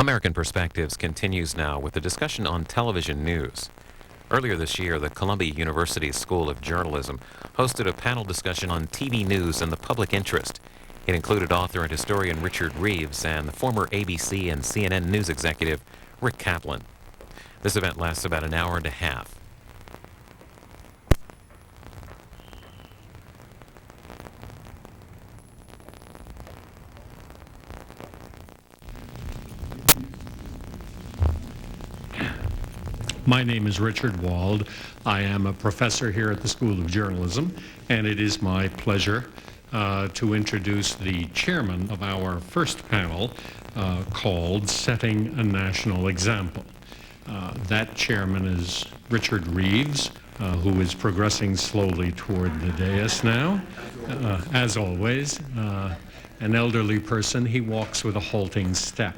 American Perspectives continues now with a discussion on television news. Earlier this year, the Columbia University School of Journalism hosted a panel discussion on TV news and the public interest. It included author and historian Richard Reeves and the former ABC and CNN news executive Rick Kaplan. This event lasts about an hour and a half. My name is Richard Wald. I am a professor here at the School of Journalism, and it is my pleasure to introduce the chairman of our first panel called Setting a National Example. That chairman is Richard Reeves, who is progressing slowly toward the dais now. As always, an elderly person, he walks with a halting step.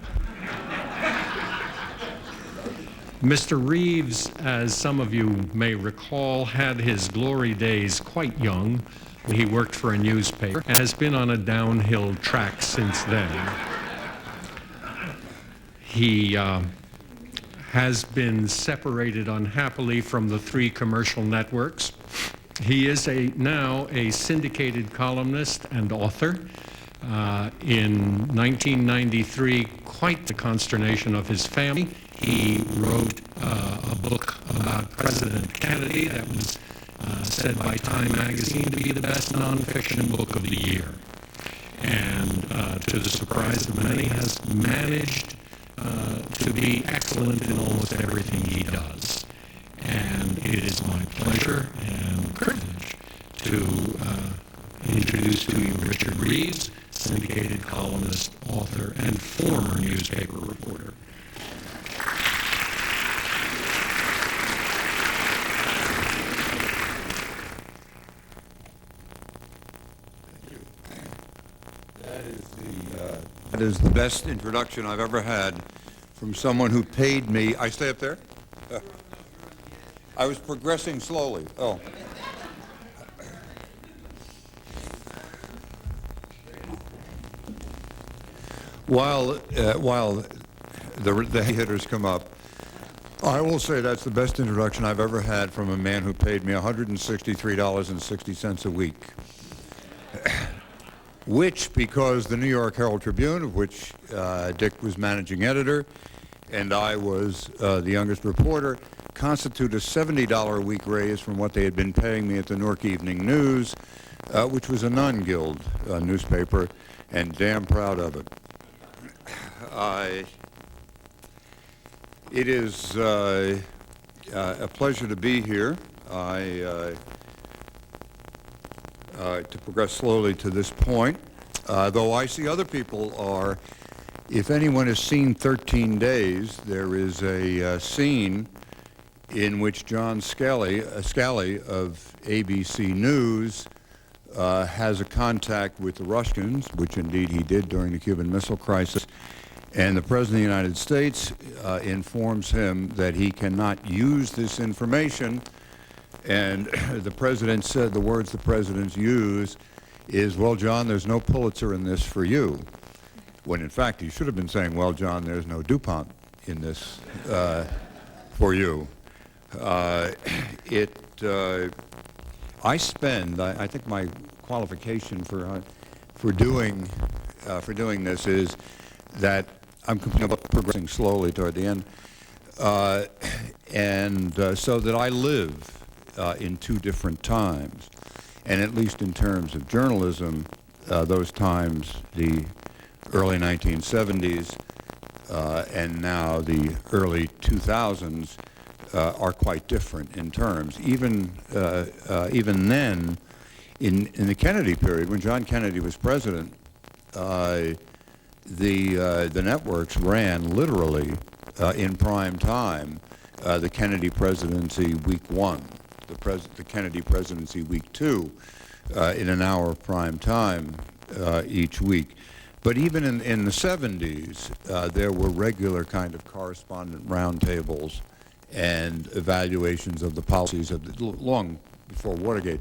Mr. Reeves, as some of you may recall, had his glory days quite young. He worked for a newspaper and has been on a downhill track since then. He has been separated unhappily from the three commercial networks. He is now a syndicated columnist and author. In 1993, quite the consternation of his family, he wrote a book about President Kennedy that was said by Time magazine to be the best nonfiction book of the year. And to the surprise of many, has managed to be excellent in almost everything he does. And it is my pleasure and privilege to introduce to you Richard Reeves, syndicated columnist, author, and former newspaper reporter. That is the best introduction I've ever had from someone who paid me. I stay up there? I was progressing slowly. Oh. While the hitters come up, I will say that's the best introduction I've ever had from a man who paid me $163.60 a week. Which, because the New York Herald Tribune, of which Dick was managing editor and I was the youngest reporter, constitute a $70 a week raise from what they had been paying me at the Newark Evening News, which was a non-guild newspaper, and damn proud of it. It is a pleasure to be here. To progress slowly to this point, though I see other people are. If anyone has seen 13 Days, there is a scene in which John Scali of ABC News has a contact with the Russians, which indeed he did during the Cuban Missile Crisis, and the President of the United States informs him that he cannot use this information. And the President said, the words the President used is, well, John, there's no Pulitzer in this for you. When in fact he should have been saying, well, John, there's no DuPont in this for you. I think my qualification for doing this is that I'm progressing slowly toward the end, so that I live in two different times, and at least in terms of journalism, those times, the early 1970s and now the early 2000s, are quite different in terms. Even then, in the Kennedy period, when John Kennedy was president, the networks ran literally in prime time the Kennedy presidency week 1. The Kennedy presidency week 2 in an hour of prime time each week. But even in the 70s, there were regular kind of correspondent roundtables and evaluations of the policies of long before Watergate,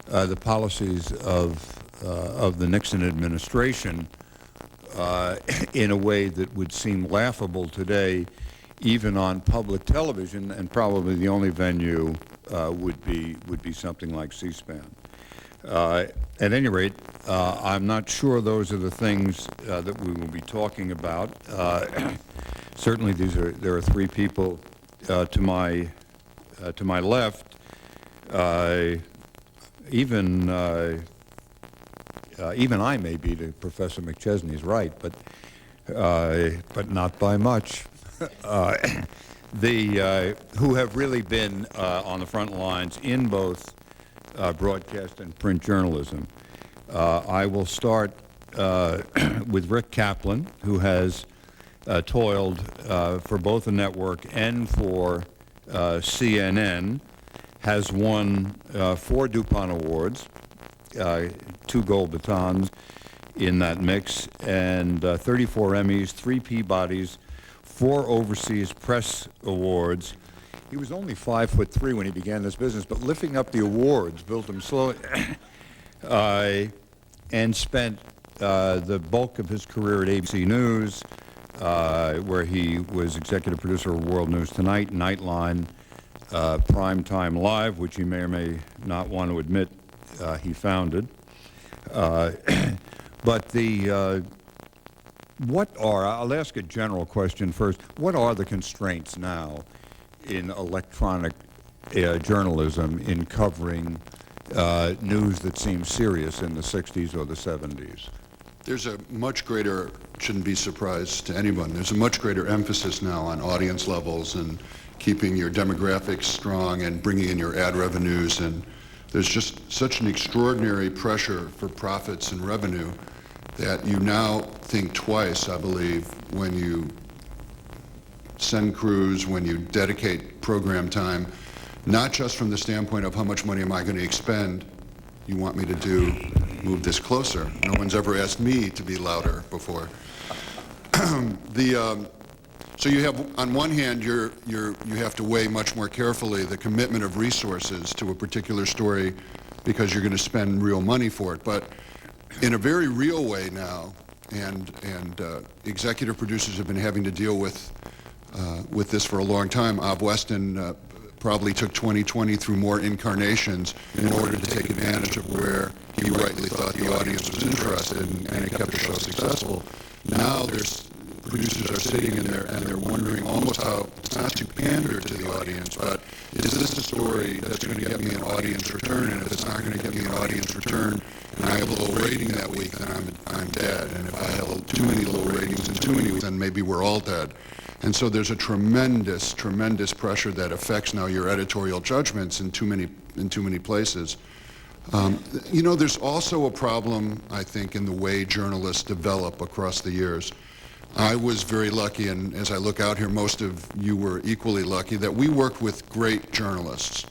the policies of the Nixon administration in a way that would seem laughable today, even on public television, and probably the only venue would be something like C-SPAN. At any rate, I'm not sure those are the things that we will be talking about. Certainly, there are three people to my left. Even I may be to Professor McChesney's right, but not by much. Who have really been on the front lines in both broadcast and print journalism. I will start with Rick Kaplan, who has toiled for both the network and for CNN, has won 4 DuPont Awards, 2 Gold Batons in that mix, and 34 Emmys, 3 Peabodys, 4 Overseas Press Awards. He was only 5'3" when he began this business, but lifting up the awards built him slowly, and spent the bulk of his career at ABC News, where he was executive producer of World News Tonight, Nightline, Primetime Live, which he may or may not want to admit he founded. But I'll ask a general question first. What are the constraints now in electronic journalism in covering news that seems serious in the 60s or the 70s? There's a much greater, shouldn't be surprised to anyone, there's a much greater emphasis now on audience levels and keeping your demographics strong and bringing in your ad revenues, and there's just such an extraordinary pressure for profits and revenue that you now think twice, I believe, when you send crews, when you dedicate program time, not just from the standpoint of how much money am I going to expend, you want me to do, move this closer. No one's ever asked me to be louder before. So you have, on one hand, you have to weigh much more carefully the commitment of resources to a particular story because you're going to spend real money for it. But in a very real way now, and executive producers have been having to deal with this for a long time. Ob Weston probably took 2020 through more incarnations in order to take advantage of where he rightly thought the audience was interested and it kept the show successful. Now producers are sitting in there and they're wondering almost how, it's not to pander to the audience, but is this a story that's going to get me an audience return? And if it's not going to get me an audience return and I have a low rating that week, then I'm dead. And if I have too many low ratings in too many weeks, then maybe we're all dead. And so there's a tremendous, tremendous pressure that affects now your editorial judgments in too many places. You know, there's also a problem, I think, in the way journalists develop across the years. I was very lucky, and as I look out here, most of you were equally lucky, that we worked with great journalists.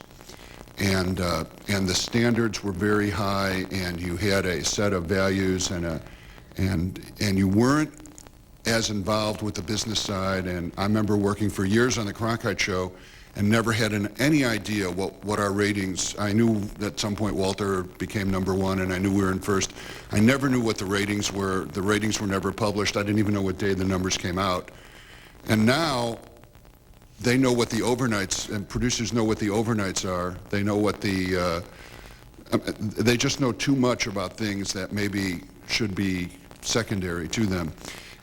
And the standards were very high, and you had a set of values, and you weren't as involved with the business side. And I remember working for years on the Cronkite Show and never had any idea what our ratings, I knew at some point Walter became #1 and I knew we were in first. I never knew what the ratings were. The ratings were never published. I didn't even know what day the numbers came out. And now they know what the overnights, and producers know what the overnights are. They know what they just know too much about things that maybe should be secondary to them.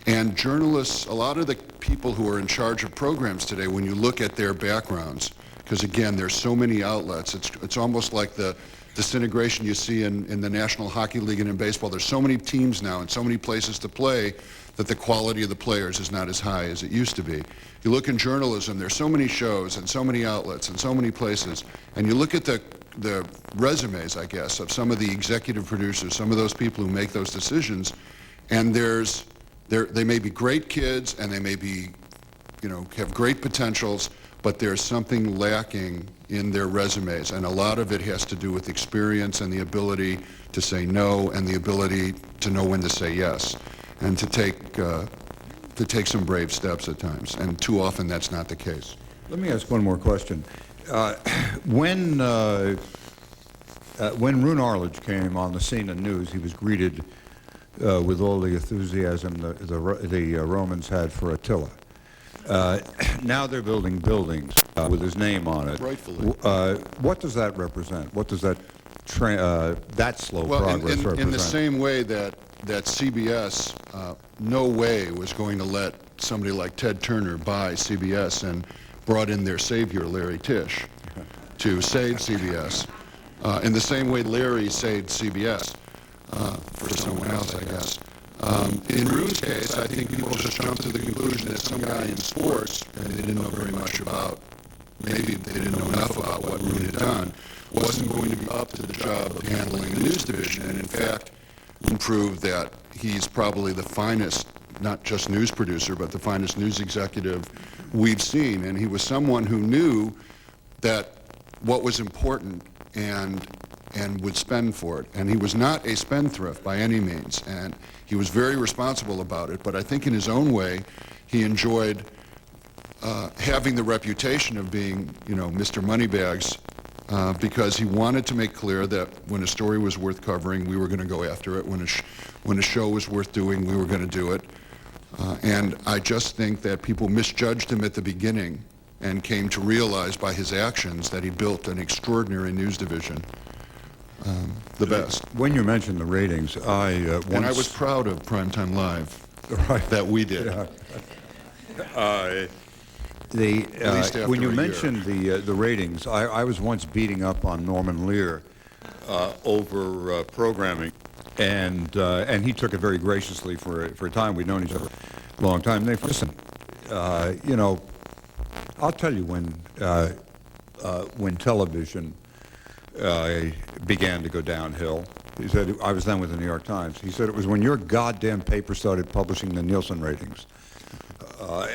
And journalists, a lot of the people who are in charge of programs today, when you look at their backgrounds, because again, there's so many outlets, it's almost like the disintegration you see in the National Hockey League and in baseball. There's so many teams now and so many places to play that the quality of the players is not as high as it used to be. You look in journalism, there's so many shows and so many outlets and so many places, and you look at the resumes, I guess, of some of the executive producers, some of those people who make those decisions, and they may be great kids and they may be, have great potentials, but there's something lacking in their resumes, and a lot of it has to do with experience and the ability to say no and the ability to know when to say yes, and to take some brave steps at times, and too often that's not the case. Let me ask one more question. When Roone Arledge came on the scene in news, he was greeted with all the enthusiasm the Romans had for Attila. Now they're building buildings with his name on it. Rightfully. What does that represent? What does that that slow Well, progress represent? in the same way that CBS no way was going to let somebody like Ted Turner buy CBS and brought in their savior, Larry Tisch, to save CBS. In the same way Larry saved CBS for someone else, I guess. In Rooney's case, I think people just jumped to the conclusion that some guy in sports, and they didn't know very much about, maybe they didn't know enough about what Rooney had done, wasn't going to be up to the job of handling the news division, and in fact, proved that he's probably the finest, not just news producer, but the finest news executive we've seen. And he was someone who knew that what was important and would spend for it. And he was not a spendthrift by any means, and he was very responsible about it. But I think in his own way, he enjoyed having the reputation of being, you know, Mr. Moneybags, because he wanted to make clear that when a story was worth covering, we were going to go after it. When a show was worth doing, we were going to do it. And I just think that people misjudged him at the beginning and came to realize by his actions that he built an extraordinary news division, the best. When you mentioned the ratings, And I was proud of Primetime Live that we did. least after when you a year. mentioned the ratings, I was once beating up on Norman Lear over programming, and he took it very graciously for a time. We'd known each other a long time. And they listen, you know, I'll tell you when television began to go downhill. He said, I was then with the New York Times. He said it was when your goddamn paper started publishing the Nielsen ratings.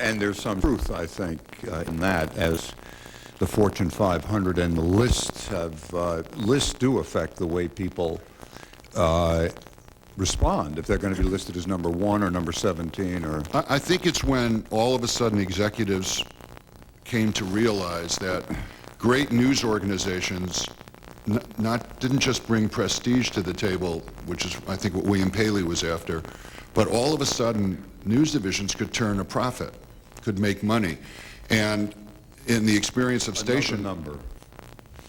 And there's some truth, I think, in that, as the Fortune 500 and the lists do affect the way people respond, if they're going to be listed as number 1 or number 17 or... I think it's when all of a sudden executives came to realize that great news organizations didn't just bring prestige to the table, which is, I think, what William Paley was after, but all of a sudden news divisions could turn a profit, could make money. And in the experience of station...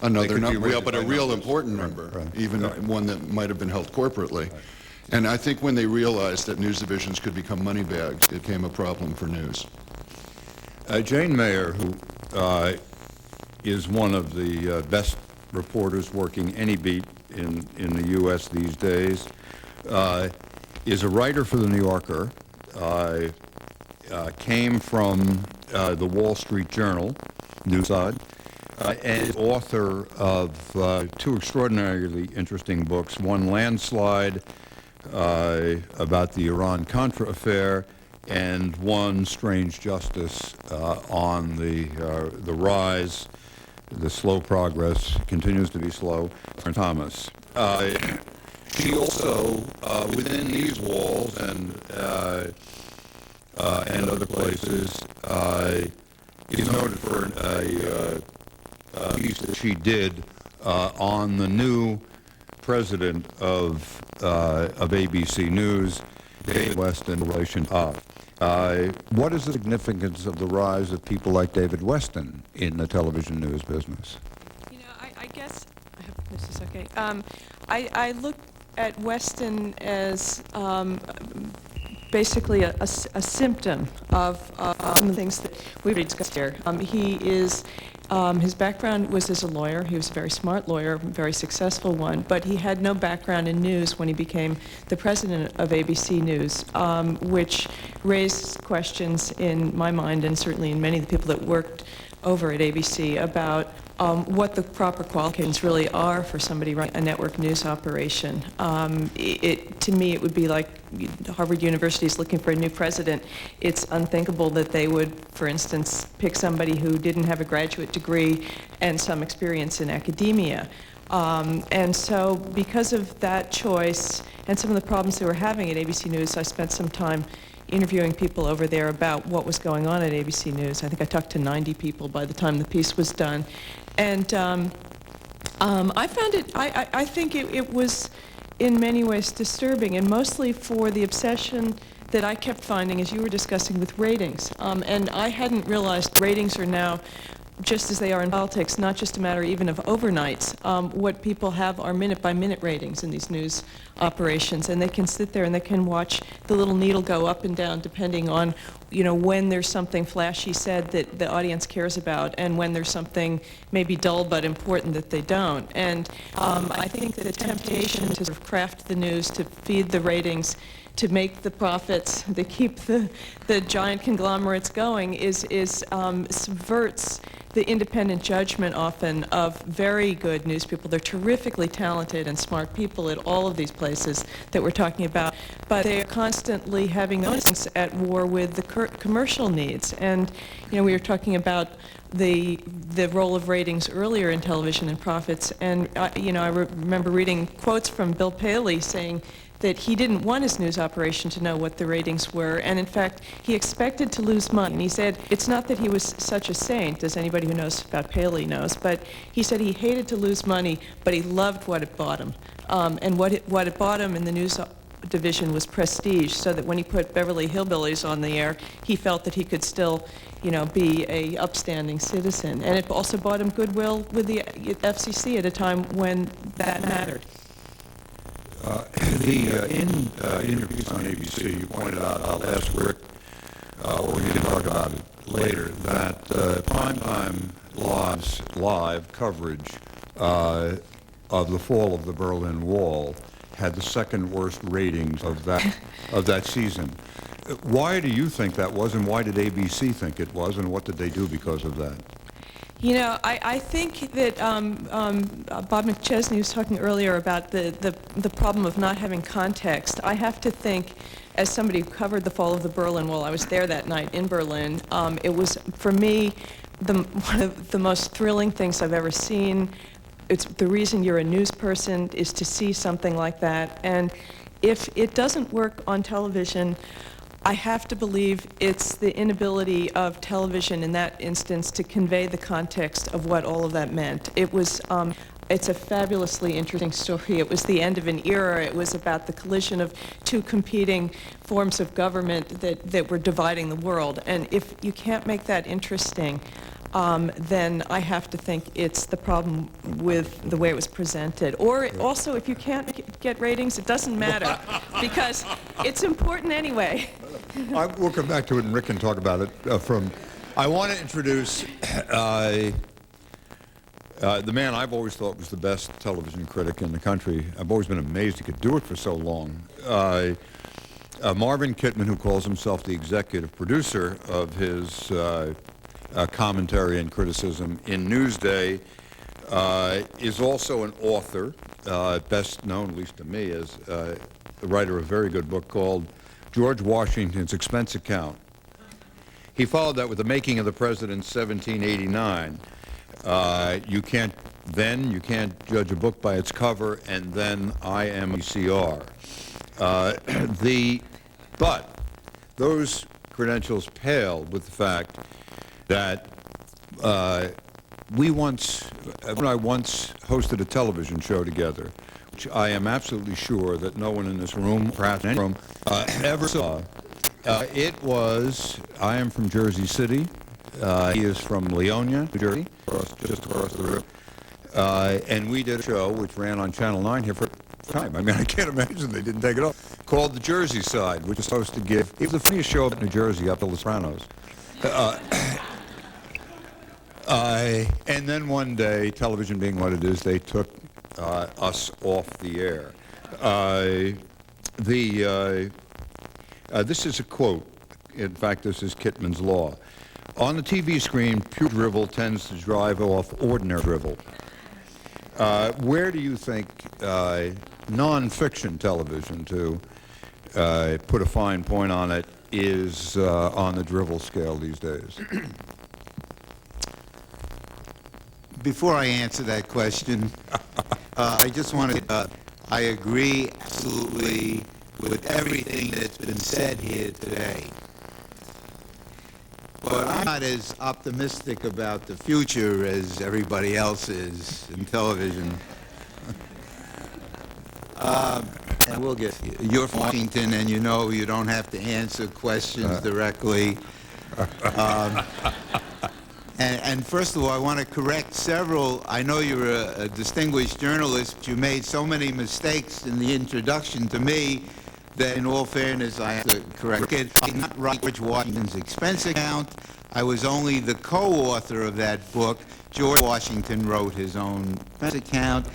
Another number, yeah, but a real important number, right. Even one that might have been held corporately. Right. And I think when they realized that news divisions could become money bags, it became a problem for news. Jane Mayer, who is one of the best reporters working any beat in the U.S. these days, is a writer for The New Yorker, came from the Wall Street Journal, news side, and author of 2 extraordinarily interesting books, one, Landslide, about the Iran-Contra affair, and one, Strange Justice, on the rise, the slow progress, continues to be slow, for Thomas. She also, within these walls and other places, is noted for a piece that she did on the new president of ABC News, David Weston, in relation to what is the significance of the rise of people like David Weston in the television news business? You know, I guess, I hope this is okay. I look at Weston as basically a symptom of some of the things that we've discussed here. He is, his background was as a lawyer. He was a very smart lawyer, a very successful one, but he had no background in news when he became the president of ABC News, which raised questions in my mind, and certainly in many of the people that worked over at ABC, about what the proper qualifications really are for somebody running a network news operation. To me, it would be like Harvard University is looking for a new president. It's unthinkable that they would, for instance, pick somebody who didn't have a graduate degree and some experience in academia. And so because of that choice and some of the problems they were having at ABC News, I spent some time interviewing people over there about what was going on at ABC News. I think I talked to 90 people by the time the piece was done. And I found it, I think it was in many ways disturbing, and mostly for the obsession that I kept finding as you were discussing with ratings. And I hadn't realized ratings are now, just as they are in politics, not just a matter even of overnights. What people have are minute-by-minute ratings in these news operations, and they can sit there and they can watch the little needle go up and down depending on, you know, when there's something flashy said that the audience cares about, and when there's something maybe dull but important that they don't. And I think that the temptation to sort of craft the news, to feed the ratings, to make the profits, to keep the giant conglomerates going, subverts the independent judgment often of very good news people. They're terrifically talented and smart people at all of these places that we're talking about, but they are constantly having those at war with the commercial needs. And you know, we were talking about the role of ratings earlier in television and profits, and you know, I remember reading quotes from Bill Paley saying that he didn't want his news operation to know what the ratings were, and in fact, he expected to lose money. And he said it's not that he was such a saint, as anybody who knows about Paley knows, but he said he hated to lose money, but he loved what it bought him. And what it bought him in the news division was prestige, so that when he put Beverly Hillbillies on the air, he felt that he could still, you know, be a upstanding citizen. And it also bought him goodwill with the FCC at a time when that mattered. In your piece on ABC, you pointed out, I'll ask Rick, or we can talk about it later, that primetime live coverage of the fall of the Berlin Wall had the second worst ratings of that season. Why do you think that was, and why did ABC think it was, and what did they do because of that? You know, I think that Bob McChesney was talking earlier about the problem of not having context. I have to think, as somebody who covered the fall of the Berlin Wall, I was there that night in Berlin, it was, for me, one of the most thrilling things I've ever seen. It's the reason you're a news person is to see something like that. And if it doesn't work on television, I have to believe it's the inability of television in that instance to convey the context of what all of that meant. It was, it's a fabulously interesting story. It was the end of an era. It was about the collision of two competing forms of government that were dividing the world. And if you can't make that interesting, then I have to think it's the problem with the way it was presented. Or also, if you can't get ratings, it doesn't matter, because it's important anyway. We'll come back to it, and Rick can talk about it I want to introduce the man I've always thought was the best television critic in the country. I've always been amazed he could do it for so long. Marvin Kittman, who calls himself the executive producer of his commentary and criticism in Newsday, is also an author, best known, at least to me, as the writer of a very good book called George Washington's Expense Account. He followed that with The Making of the President, 1789. You can't judge a book by its cover, and then I am ECR. But those credentials pale with the fact that when I once hosted a television show together, which I am absolutely sure that no one in this room, perhaps in any room, ever saw. I am from Jersey City. He is from Leonia, New Jersey, just across the river. And we did a show which ran on Channel 9 here for time. I mean, I can't imagine they didn't take it off. Called The Jersey Side, which is supposed to give, it was the funniest show in New Jersey up to The Sopranos. And then one day, television being what it is, they took us off the air. This is a quote. In fact, this is Kittman's law. On the TV screen, pure drivel tends to drive off ordinary drivel. Where do you think non-fiction television, to put a fine point on it, is on the drivel scale these days? Before I answer that question, I just want to, I agree absolutely with everything that's been said here today. But I'm not as optimistic about the future as everybody else is in television. And we'll get, you're from Washington, and you know you don't have to answer questions directly. And first of all, I want to correct several. I know you're a distinguished journalist, but you made so many mistakes in the introduction to me that, in all fairness, I have to correct it. I did not write George Washington's expense account. I was only the co-author of that book. George Washington wrote his own expense account.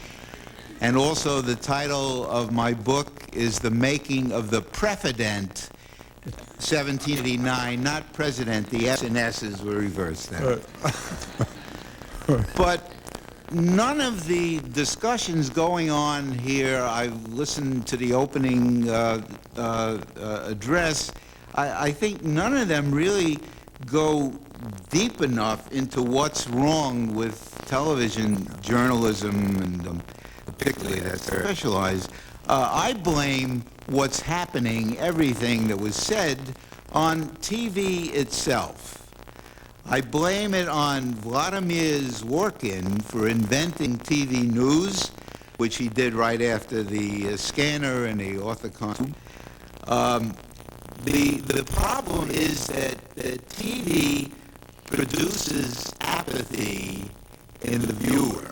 And also the title of my book is The Making of the President, 1789, not president. The S and S's were reversed then. But none of the discussions going on here, I've listened to the opening address, I think none of them really go deep enough into what's wrong with television journalism, and particularly that's specialized. I blame what's happening, everything that was said, on TV itself. I blame it on Vladimir Zworykin for inventing TV news, which he did right after the scanner and the orthicon. The problem is that TV produces apathy in the viewer.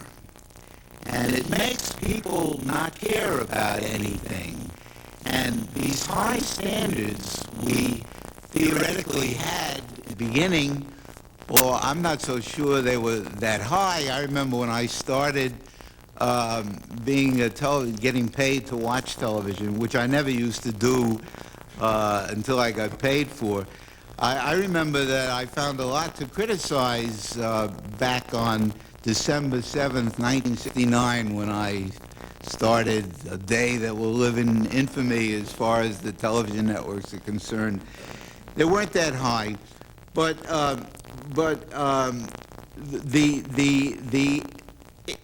And it makes people not care about anything. And these high standards we theoretically had at the beginning, well, I'm not so sure they were that high. I remember when I started getting paid to watch television, which I never used to do until I got paid for. I remember that I found a lot to criticize back on December 7th, 1969, when I started a day that will live in infamy as far as the television networks are concerned. They weren't that high, but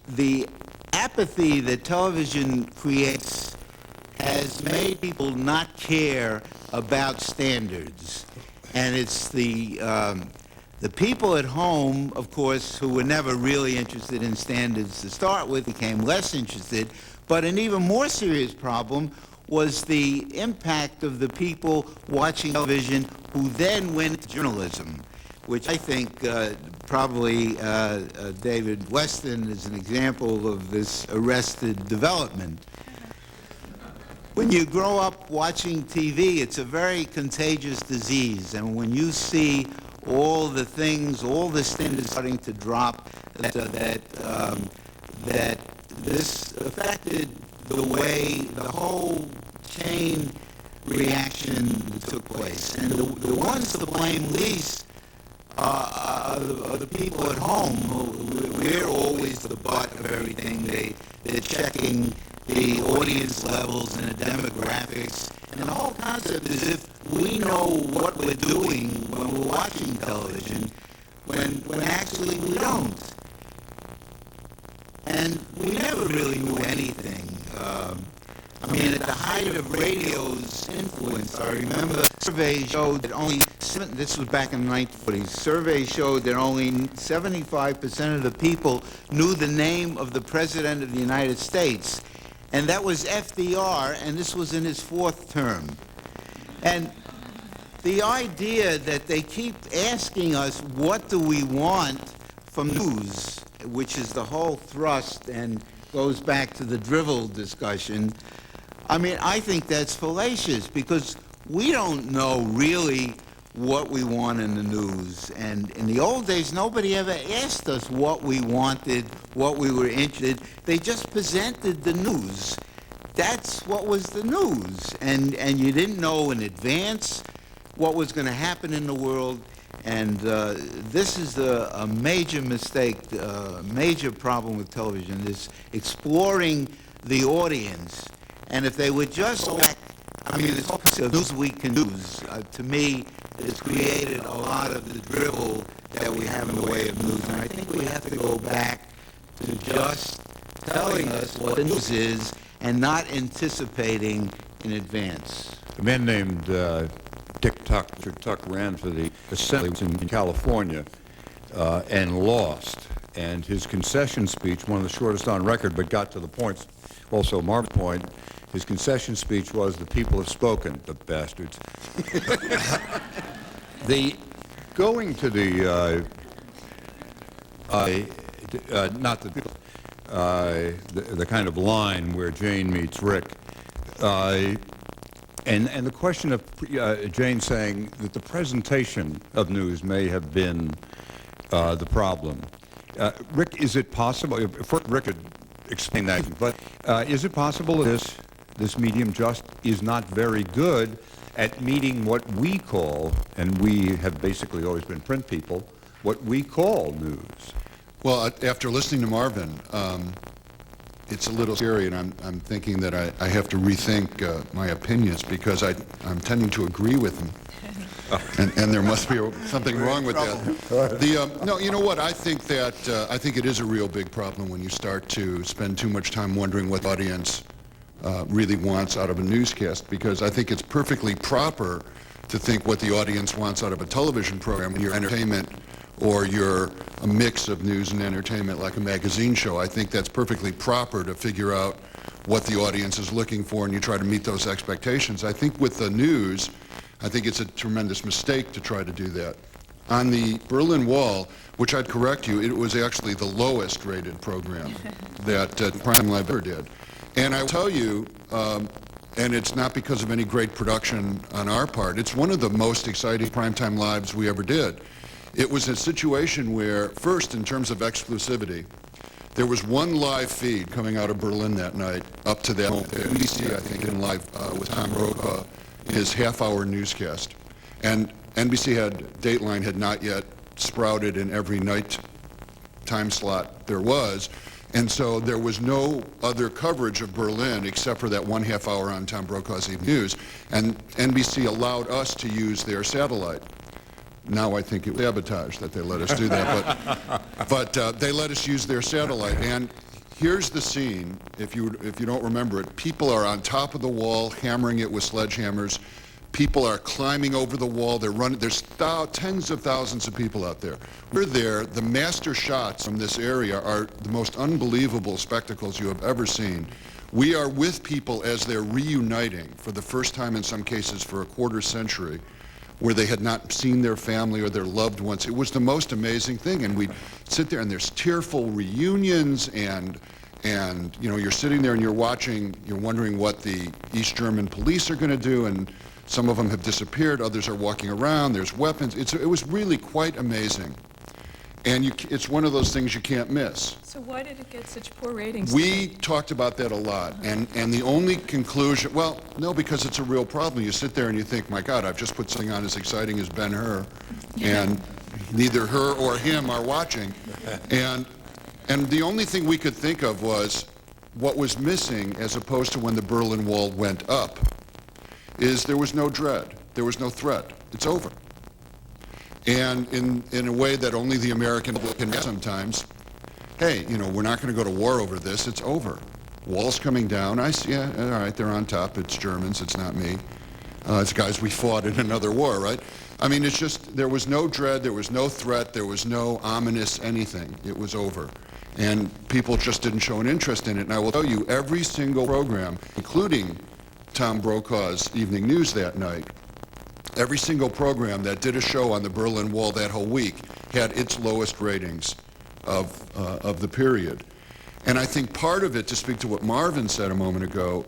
the apathy that television creates has made people not care about standards, and it's the people at home, of course, who were never really interested in standards to start with, became less interested. But an even more serious problem was the impact of the people watching television who then went into journalism, which I think probably David Weston is an example of this arrested development. When you grow up watching TV, it's a very contagious disease, and when you see all the things, all the standards starting to drop, that this affected the way the whole chain reaction took place. And the ones to blame least are the people at home. We're always the butt of everything. They're checking the audience levels and the demographics. And the whole concept is if we know what we're doing when we're watching television, when actually we don't. And we never really knew anything. I mean, at the height of radio's influence, I remember surveys showed that this was back in the 1940s, surveys showed that only 75% of the people knew the name of the President of the United States. And that was FDR, and this was in his fourth term. And the idea that they keep asking us, what do we want from news, which is the whole thrust and goes back to the drivel discussion, I mean, I think that's fallacious, because we don't know really what we want in the news. And in the old days, nobody ever asked us what we wanted, what we were interested. They just presented the news. That's what was the news. And you didn't know in advance what was going to happen in the world. And this is a major mistake, a major problem with television, is exploring the audience. And if they would just go back, I mean, this whole concept of Newsweek and news, to me, has created a lot of the drivel that we have in the way of news. And I think we have to go back to just telling us what the news is and not anticipating in advance. A man named Dick Tuck ran for the Assembly in California and lost. And his concession speech, one of the shortest on record, but got to the points, also Mark's point, His concession speech was, "The people have spoken, the bastards." Going to the not the kind of line where Jane meets Rick, and the question of Jane saying that the presentation of news may have been the problem. Rick, is it possible? Rick could explain that, but is it possible that this medium just is not very good at meeting what we call, and we have basically always been print people, what we call news? Well, after listening to Marvin, it's a little scary, and I'm thinking that I have to rethink my opinions because I'm tending to agree with him. And there must be something wrong with that. No, you know what? I think it is a real big problem when you start to spend too much time wondering what the audience really wants out of a newscast, because I think it's perfectly proper to think what the audience wants out of a television program when you're entertainment or you're a mix of news and entertainment like a magazine show. I think that's perfectly proper to figure out what the audience is looking for, and you try to meet those expectations. I think with the news, I think it's a tremendous mistake to try to do that. On the Berlin Wall, which I'd correct you, it was actually the lowest rated program that Prime Live ever did. And I will tell you, and it's not because of any great production on our part, it's one of the most exciting primetime lives we ever did. It was a situation where, first, in terms of exclusivity, there was one live feed coming out of Berlin that night up to that moment. NBC, I think, in live with Tom Brokaw, his half-hour newscast. And NBC Dateline had not yet sprouted in every night time slot there was. And so there was no other coverage of Berlin except for that one half hour on Tom Brokaw's Evening News. And NBC allowed us to use their satellite. Now I think it was sabotage that they let us do that, but they let us use their satellite. And here's the scene, if you don't remember it. People are on top of the wall hammering it with sledgehammers. People are climbing over the wall. They're running. There's tens of thousands of people out there. We're there. The master shots from this area are the most unbelievable spectacles you have ever seen. We are with people as they're reuniting for the first time in some cases for a quarter century, where they had not seen their family or their loved ones. It was the most amazing thing. And we'd sit there and there's tearful reunions and you know, you're sitting there and you're watching, you're wondering what the East German police are going to do, and some of them have disappeared, others are walking around, there's weapons. It was really quite amazing. And it's one of those things you can't miss. So why did it get such poor ratings? We talked about that a lot, and the only conclusion, well, no, because it's a real problem. You sit there and you think, my God, I've just put something on as exciting as Ben-Hur, and neither her or him are watching. And the only thing we could think of was what was missing, as opposed to when the Berlin Wall went up, is there was no dread. There was no threat. It's over. And in a way that only the American public can get sometimes, hey, you know, we're not going to go to war over this. It's over. Wall's coming down. I see, yeah, all right, they're on top. It's Germans. It's not me. It's guys we fought in another war, right? I mean, it's just, there was no dread. There was no threat. There was no ominous anything. It was over. And people just didn't show an interest in it. And I will tell you, every single program, including Tom Brokaw's Evening News that night, every single program that did a show on the Berlin Wall that whole week had its lowest ratings of the period. And I think part of it, to speak to what Marvin said a moment ago,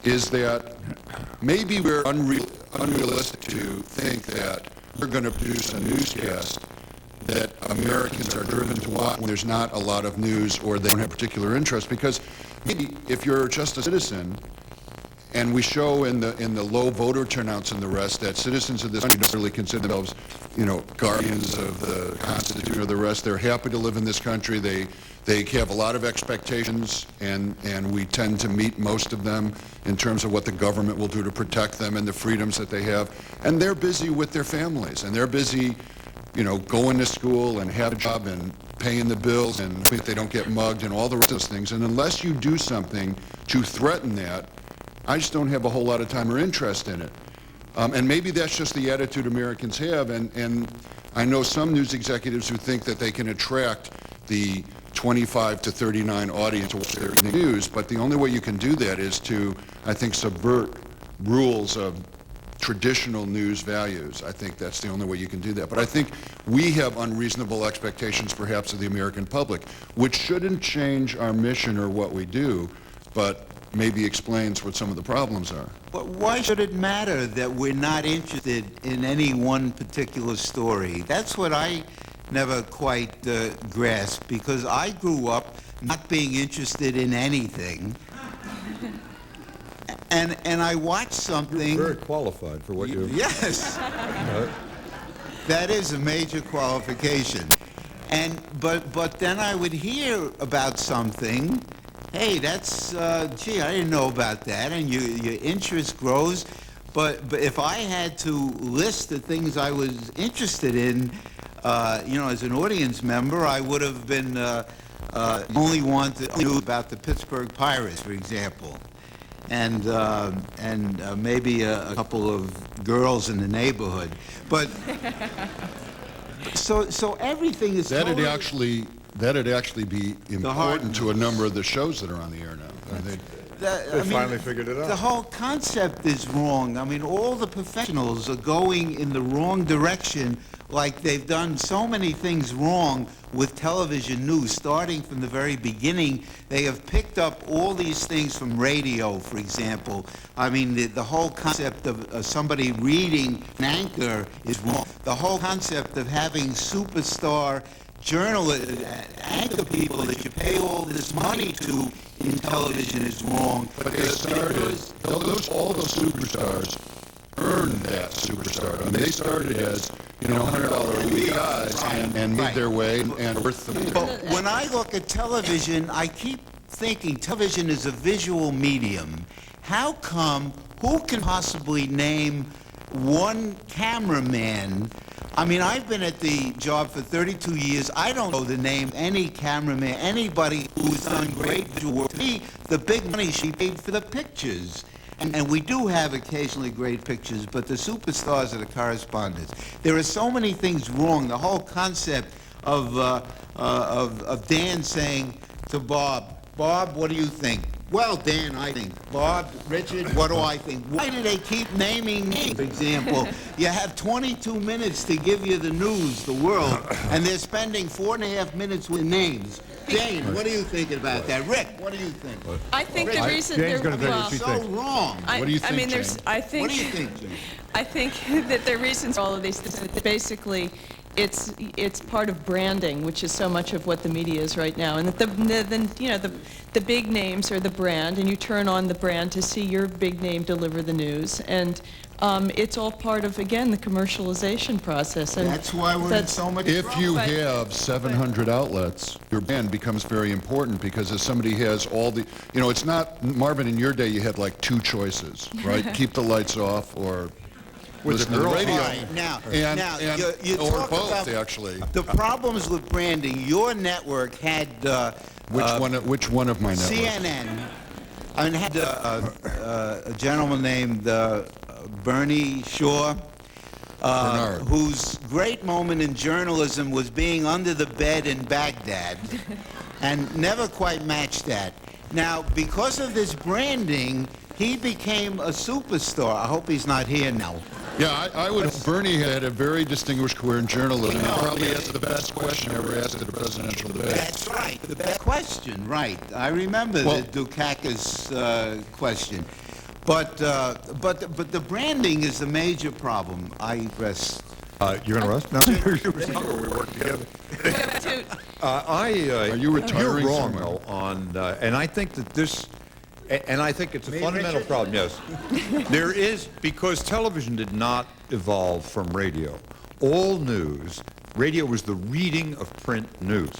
is that maybe we're unrealistic to think that we're going to produce a newscast that Americans are driven to watch when there's not a lot of news or they don't have particular interest. Because maybe if you're just a citizen, and we show in the low voter turnouts and the rest that citizens of this country don't really consider themselves, you know, guardians of the Constitution or the rest. They're happy to live in this country. They have a lot of expectations, and we tend to meet most of them in terms of what the government will do to protect them and the freedoms that they have. And they're busy with their families, and they're busy, you know, going to school and have a job and paying the bills and if they don't get mugged and all the rest of those things. And unless you do something to threaten that, I just don't have a whole lot of time or interest in it. And maybe that's just the attitude Americans have, and I know some news executives who think that they can attract the 25 to 39 audience to watch their news, but the only way you can do that is to I think, subvert rules of traditional news values. I think that's the only way you can do that. But I think we have unreasonable expectations, perhaps, of the American public, which shouldn't change our mission or what we do, but maybe explains what some of the problems are. But why should it matter that we're not interested in any one particular story? That's what I never quite grasped, because I grew up not being interested in anything. And I watched something. Very qualified for what you... Yes. That is a major qualification. But then I would hear about something. Hey, that's gee, I didn't know about that, and your interest grows. But if I had to list the things I was interested in, as an audience member, I would have been only one that knew about the Pittsburgh Pirates, for example. And maybe a couple of girls in the neighborhood, but so everything is That'd totally, actually be important to a number of the shows that are on the air now. They finally figured it out. The whole concept is wrong. I mean, all the professionals are going in the wrong direction, like they've done so many things wrong with television news. Starting from the very beginning, they have picked up all these things from radio, for example. I mean, the whole concept of somebody reading an anchor is wrong. The whole concept of having superstar journalists, anchor people that you pay all this money to in television is wrong. But they started, all those superstars earned that superstar. I mean, they started as, $100 a week guys and made their way and worth the... But when I look at television, I keep thinking television is a visual medium. How come, who can possibly name one cameraman? I mean, I've been at the job for 32 years. I don't know the name of any cameraman, anybody who's done great visual work. To me, the big money she paid for the pictures. And we do have occasionally great pictures, but the superstars are the correspondents. There are so many things wrong. The whole concept of Dan saying to Bob, what do you think? Well, Dan, I think. Bob, Richard, what do I think? Why do they keep naming names? For example, you have 22 minutes to give you the news, the world, and they're spending 4.5 minutes with names. Jane, what are you thinking about that? Rick, what do you think? I think the reason Jane's they're gonna tell you what she So wrong. What do you think, I mean, Jane? What do you think, Jane? I think that the reasons for all of these things, that basically, it's part of branding, which is so much of what the media is right now, and that the big names are the brand, and you turn on the brand to see your big name deliver the news, and it's all part of, again, the commercialization process. And That's why we're in that's- so much If trouble. you But- have 700 outlets, your brand becomes very important, because if somebody has all the, it's not, Marvin, in your day, you had like 2 choices, right? Keep the lights off or listen to the radio. Right, now, And, you or talk both, about actually. the problems with branding. Your network had Which one of my networks? CNN. I mean, had a gentleman named Bernie Shaw, Bernard. whose great moment in journalism was being under the bed in Baghdad, and never quite matched that. Now, because of this branding, he became a superstar. I hope he's not here now. Yeah, I would. Bernie had a very distinguished career in journalism. He probably asked the best question ever asked at a presidential debate. That's right. The best question, right. I remember Well- the Dukakis question. But the branding is the major problem. I rest. You're going to rest? No. We work together. Are you retiring You're wrong, somewhere? though, on, and I think that this, and I think it's a fundamental problem, yes. There is, because television did not evolve from radio. All news, radio was the reading of print news.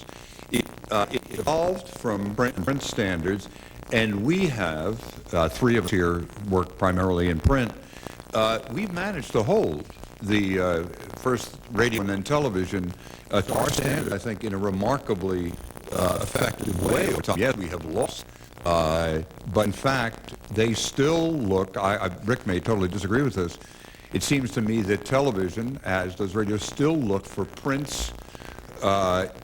It evolved from print standards, and we have, 3 of us here work primarily in print. We've managed to hold the first radio and then television to our standard, I think, in a remarkably effective way. Yes, we have lost, but in fact, they still look, Rick may totally disagree with this, it seems to me that television, as does radio, still look for Prince's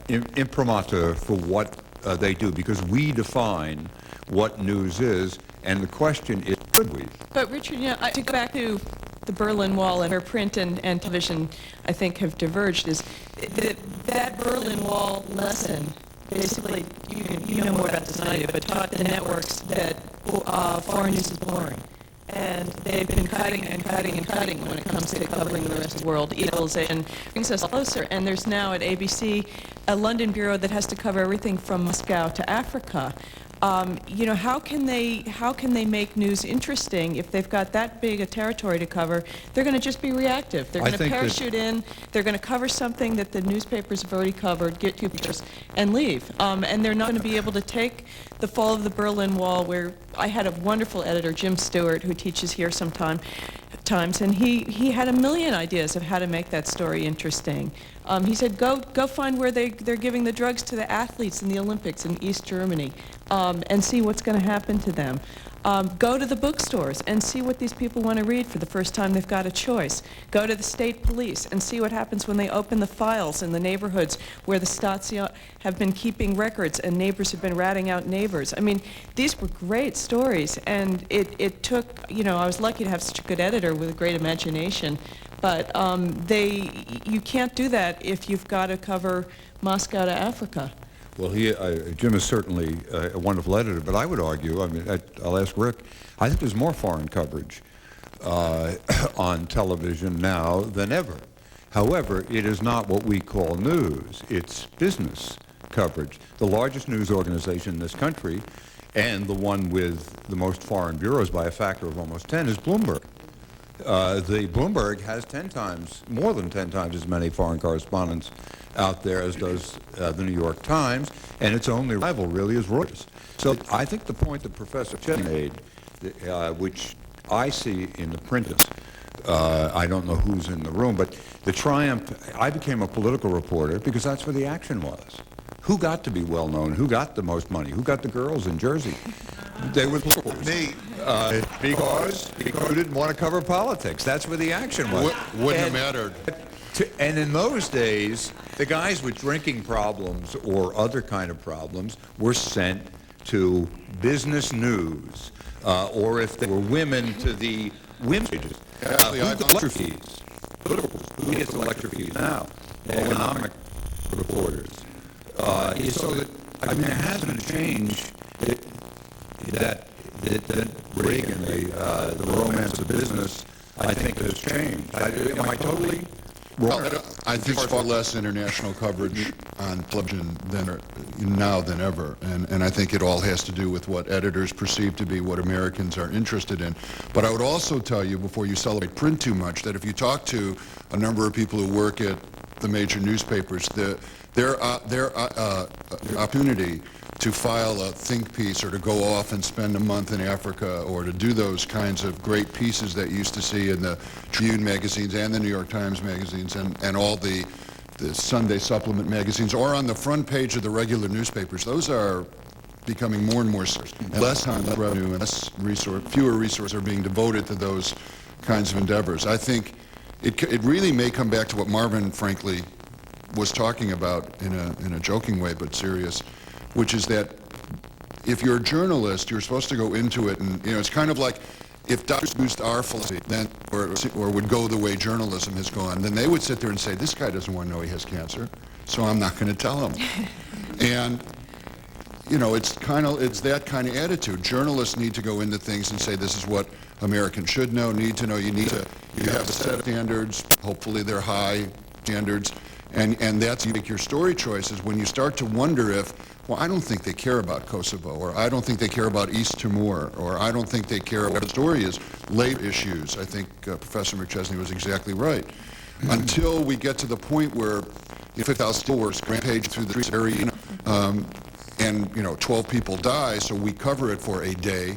imprimatur for what they do, because we define what news is, and the question is, Should we? But Richard, to go back to the Berlin Wall and where print and television, I think, have diverged, is that Berlin Wall lesson, basically, you know more about this than I do, but taught the networks that foreign news is boring. And they've been cutting and cutting and cutting when it comes to covering the rest of the world. Equalization brings us closer. And there's now at ABC a London bureau that has to cover everything from Moscow to Africa. How can they make news interesting if they've got that big a territory to cover? They're going to just be reactive. They're going to parachute in. They're going to cover something that the newspapers have already covered, get two pictures, and leave. And they're not going to be able to take the fall of the Berlin Wall, where I had a wonderful editor, Jim Stewart, who teaches here sometimes, and he had a million ideas of how to make that story interesting. He said, go find where they're giving the drugs to the athletes in the Olympics in East Germany, and see what's going to happen to them. Go to the bookstores and see what these people want to read for the first time they've got a choice. Go to the state police and see what happens when they open the files in the neighborhoods where the Stasi have been keeping records and neighbors have been ratting out neighbors. I mean, these were great stories, and it took, I was lucky to have such a good editor with a great imagination, but you can't do that if you've got to cover Moscow to Africa. Well, Jim is certainly a wonderful editor, but I would argue, I'll ask Rick, I think there's more foreign coverage on television now than ever. However, it is not what we call news. It's business coverage. The largest news organization in this country, and the one with the most foreign bureaus by a factor of almost 10, is Bloomberg. The Bloomberg has more than 10 times as many foreign correspondents out there as does the New York Times, and its only rival really is Reuters. So I think the point that Professor Chen made, which I see in the print, I don't know who's in the room, but the triumph, I became a political reporter because that's where the action was. Who got to be well known? Who got the most money? Who got the girls in Jersey? They were me, because you didn't want to cover politics. That's where the action was. Wouldn't have mattered. And in those days, the guys with drinking problems or other kind of problems were sent to business news, or if they were women, to the women's pages. Who gets lecture fees? Who gets the lecture fees now? Economic reporters. So that, there hasn't a change that Reagan, the romance of business, I think has changed. Am I totally wrong? I think there's far less international coverage on television now than ever, and I think it all has to do with what editors perceive to be what Americans are interested in. But I would also tell you, before you celebrate print too much, that if you talk to a number of people who work at the major newspapers, their opportunity to file a think piece or to go off and spend a month in Africa or to do those kinds of great pieces that you used to see in the Tribune magazines and the New York Times magazines and all the Sunday supplement magazines, or on the front page of the regular newspapers, those are becoming more and more scarce. Less time, less revenue, and fewer resources are being devoted to those kinds of endeavors. I think it really may come back to what Marvin, frankly, was talking about in a joking way but serious, which is that if you're a journalist, you're supposed to go into it, and it's kind of like if doctors used our philosophy then, or would go the way journalism has gone, then they would sit there and say, this guy doesn't want to know he has cancer, so I'm not going to tell him. And it's that kind of attitude. Journalists need to go into things and say, this is what Americans should know, need to know. You have a set of standards. Hopefully they're high standards. And that's you make your story choices when you start to wonder if, well, I don't think they care about Kosovo, or I don't think they care about East Timor, or I don't think they care about what the story is. Labor issues. I think Professor McChesney was exactly right. Until we get to the point where 50,000 stores rampage through the area, and 12 people die, so we cover it for a day.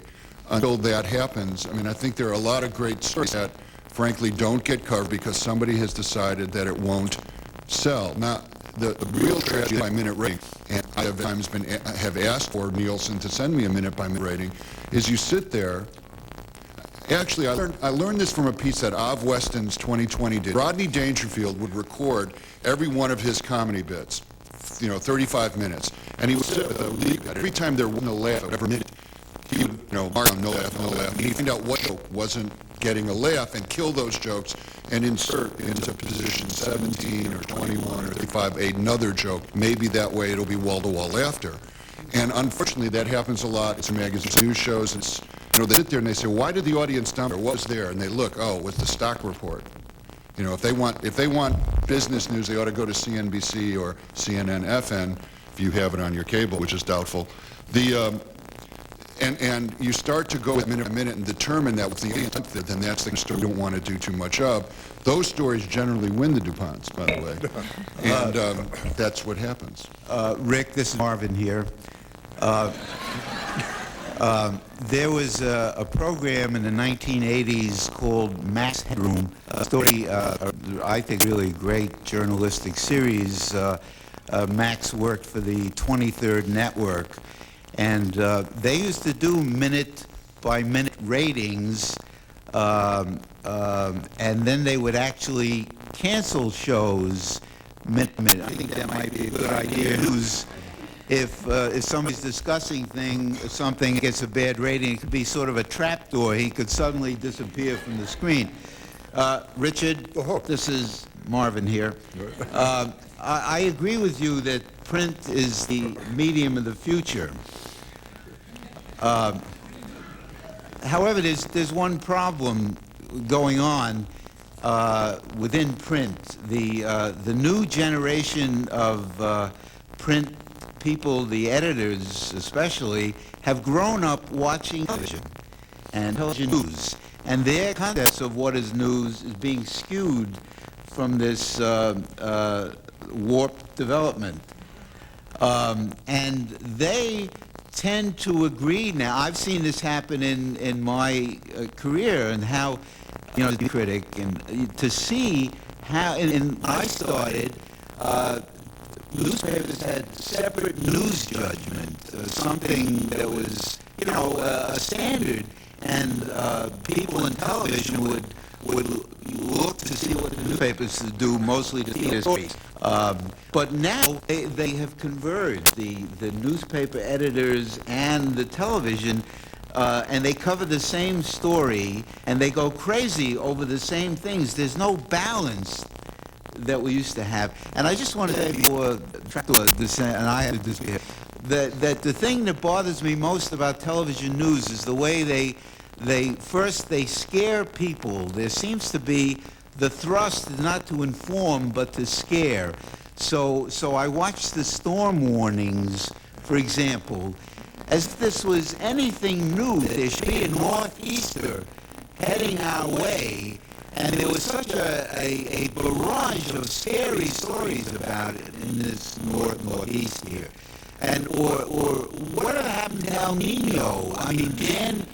Until that happens, I think there are a lot of great stories that, frankly, don't get covered because somebody has decided that it won't sell. Now, the real tragedy by minute rating, and I have times have asked for Nielsen to send me a minute by minute rating, is you sit there. Actually, I learned this from a piece that Av Weston's 2020 did. Rodney Dangerfield would record every one of his comedy bits, 35 minutes, and he would sit with a lead. Every time there wasn't a laugh, every minute, he would mark on no laugh, no laugh. You need to find out what joke wasn't getting a laugh and kill those jokes and insert into position 17 or 21 or 35 another joke. Maybe that way it'll be wall-to-wall laughter. And unfortunately, that happens a lot. It's in magazines, news shows. It's, they sit there and they say, why did the audience dump it? What was there? And they look, oh, it was the stock report. If they want business news, they ought to go to CNBC or CNN FM, if you have it on your cable, which is doubtful. And you start to go minute by minute and determine that with the audience, then that's the story you don't want to do too much of. Those stories generally win the DuPonts, by the way. And that's what happens. Rick, this is Marvin here. There was a program in the 1980s called Max Headroom, a story, I think, really great journalistic series. Max worked for the 23rd Network, and they used to do minute-by-minute ratings, and then they would actually cancel shows minute-by-minute. I think that might be a good idea. If somebody's discussing something gets a bad rating, it could be sort of a trapdoor. He could suddenly disappear from the screen. Richard, this is Marvin here. I agree with you that print is the medium of the future. However, there's one problem going on within print. The new generation of print people, the editors especially, have grown up watching television and television news, and their concept of what is news is being skewed from this warped development. And they tend to agree now. I've seen this happen in my career, and how, as a critic, and to see how, when I started, newspapers had separate news judgment, something that was, a standard, and people in television would look to see what the newspapers do, mostly to see their stories. But now they have converged, the newspaper editors and the television, and they cover the same story, and they go crazy over the same things. There's no balance that we used to have. And I just want to say before and I had this here, that the thing that bothers me most about television news is the way they scare people. There seems to be the thrust not to inform but to scare. So I watched the storm warnings, for example, as if this was anything new. There should be a northeaster heading our way, and there was such a barrage of scary stories about it in this northeast here. And or whatever happened to El Nino? I mean, Dan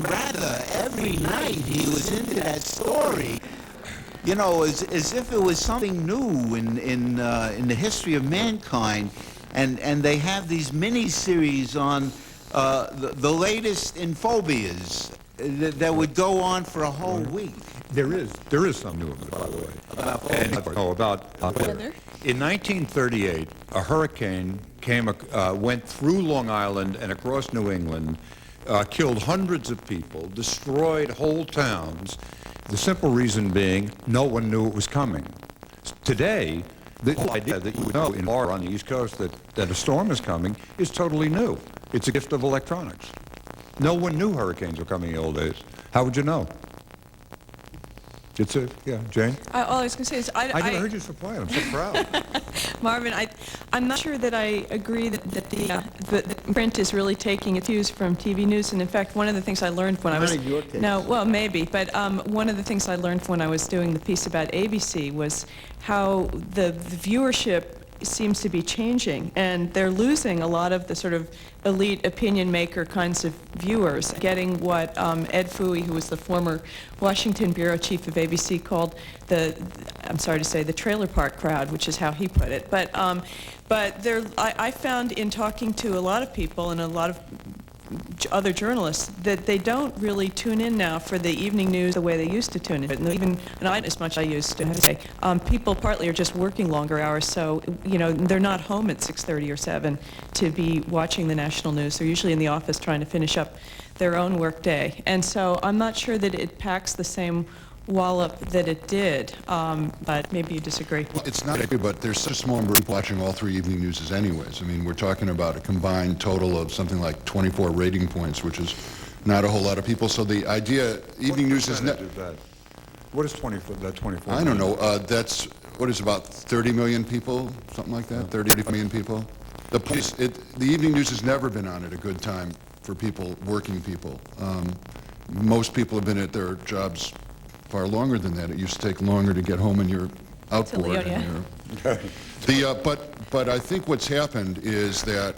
Rather, every night he was into that story. As if it was something new in the history of mankind. And they have these mini-series on the latest in phobias that would go on for a whole week. There is some new of it, by the way. About Weather? In 1938, a hurricane went through Long Island and across New England, killed hundreds of people, destroyed whole towns. The simple reason being, no one knew it was coming. Today, the whole idea that you would know in Florida on the East Coast that a storm is coming is totally new. It's a gift of electronics. No one knew hurricanes were coming in the old days. How would you know? Jane? All I was going to say is I never heard you so quiet. I'm so proud. Marvin, I'm not sure that I agree that the print is really taking its cues from TV news. And in fact, one of the things I learned when I was... No, well, maybe. But one of the things I learned when I was doing the piece about ABC was how the viewership seems to be changing, and they're losing a lot of the sort of elite opinion maker kinds of viewers, getting what Ed Fooey, who was the former Washington bureau chief of ABC, called I'm sorry to say, the trailer park crowd, which is how he put it. But I found in talking to a lot of people and a lot of other journalists, that they don't really tune in now for the evening news the way they used to tune in. And even not as much I used to say. People partly are just working longer hours, so they're not home at 6:30 or 7 to be watching the national news. They're usually in the office trying to finish up their own work day. And so I'm not sure that it packs the same wallop that it did, but maybe you disagree. Well, it's not, but there's such a small number of people watching all three evening newses anyways. I mean, we're talking about a combined total of something like 24 rating points, which is not a whole lot of people. So the idea, evening news is not... What is 24? I don't know. That's, what is about 30 million people, something like that, 30 million people. The evening news has never been on at a good time for people, working people. Most people have been at their jobs far longer than that. It used to take longer to get home and you're outboard. But I think what's happened is that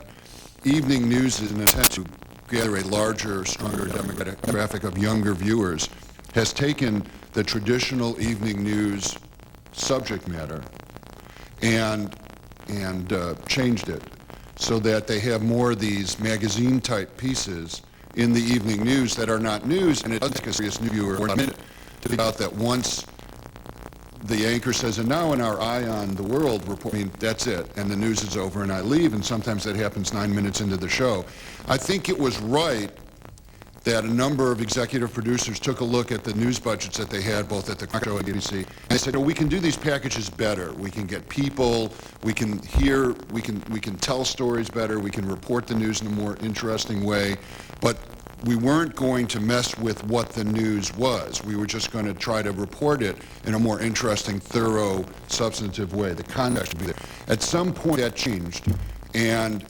evening news is an attempt to gather a larger, stronger demographic of younger viewers, has taken the traditional evening news subject matter and changed it so that they have more of these magazine-type pieces in the evening news that are not news, and it does take a serious news viewer a minute to figure out that once the anchor says, and now in our Eye on the World report, I mean, that's it, and the news is over, and I leave, and sometimes that happens 9 minutes into the show. I think it was right that a number of executive producers took a look at the news budgets that they had, both at the show and ABC, and they said, we can do these packages better. We can get people, we can hear, we can tell stories better, we can report the news in a more interesting way, but we weren't going to mess with what the news was. We were just going to try to report it in a more interesting, thorough, substantive way. The context would be there. At some point, that changed. And,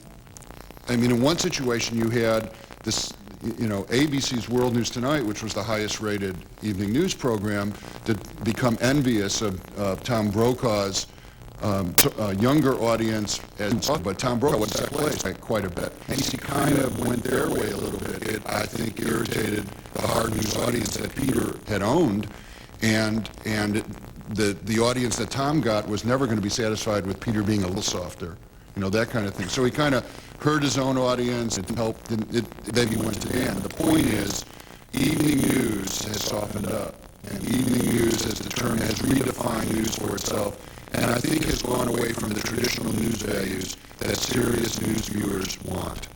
I mean, in one situation, you had this, ABC's World News Tonight, which was the highest-rated evening news program, to become envious of Tom Brokaw's younger audience, but Tom Brokaw was in second place by quite a bit. And he kind of went their way a little bit. It, I think, irritated the hard news audience that Peter had owned, and the audience that Tom got was never going to be satisfied with Peter being a little softer, that kind of thing. So he kind of hurt his own audience and helped. Then he went to the end. The point is, evening news has softened up, and evening news has redefined news for itself. And I think has gone away from the traditional news values that serious news viewers want.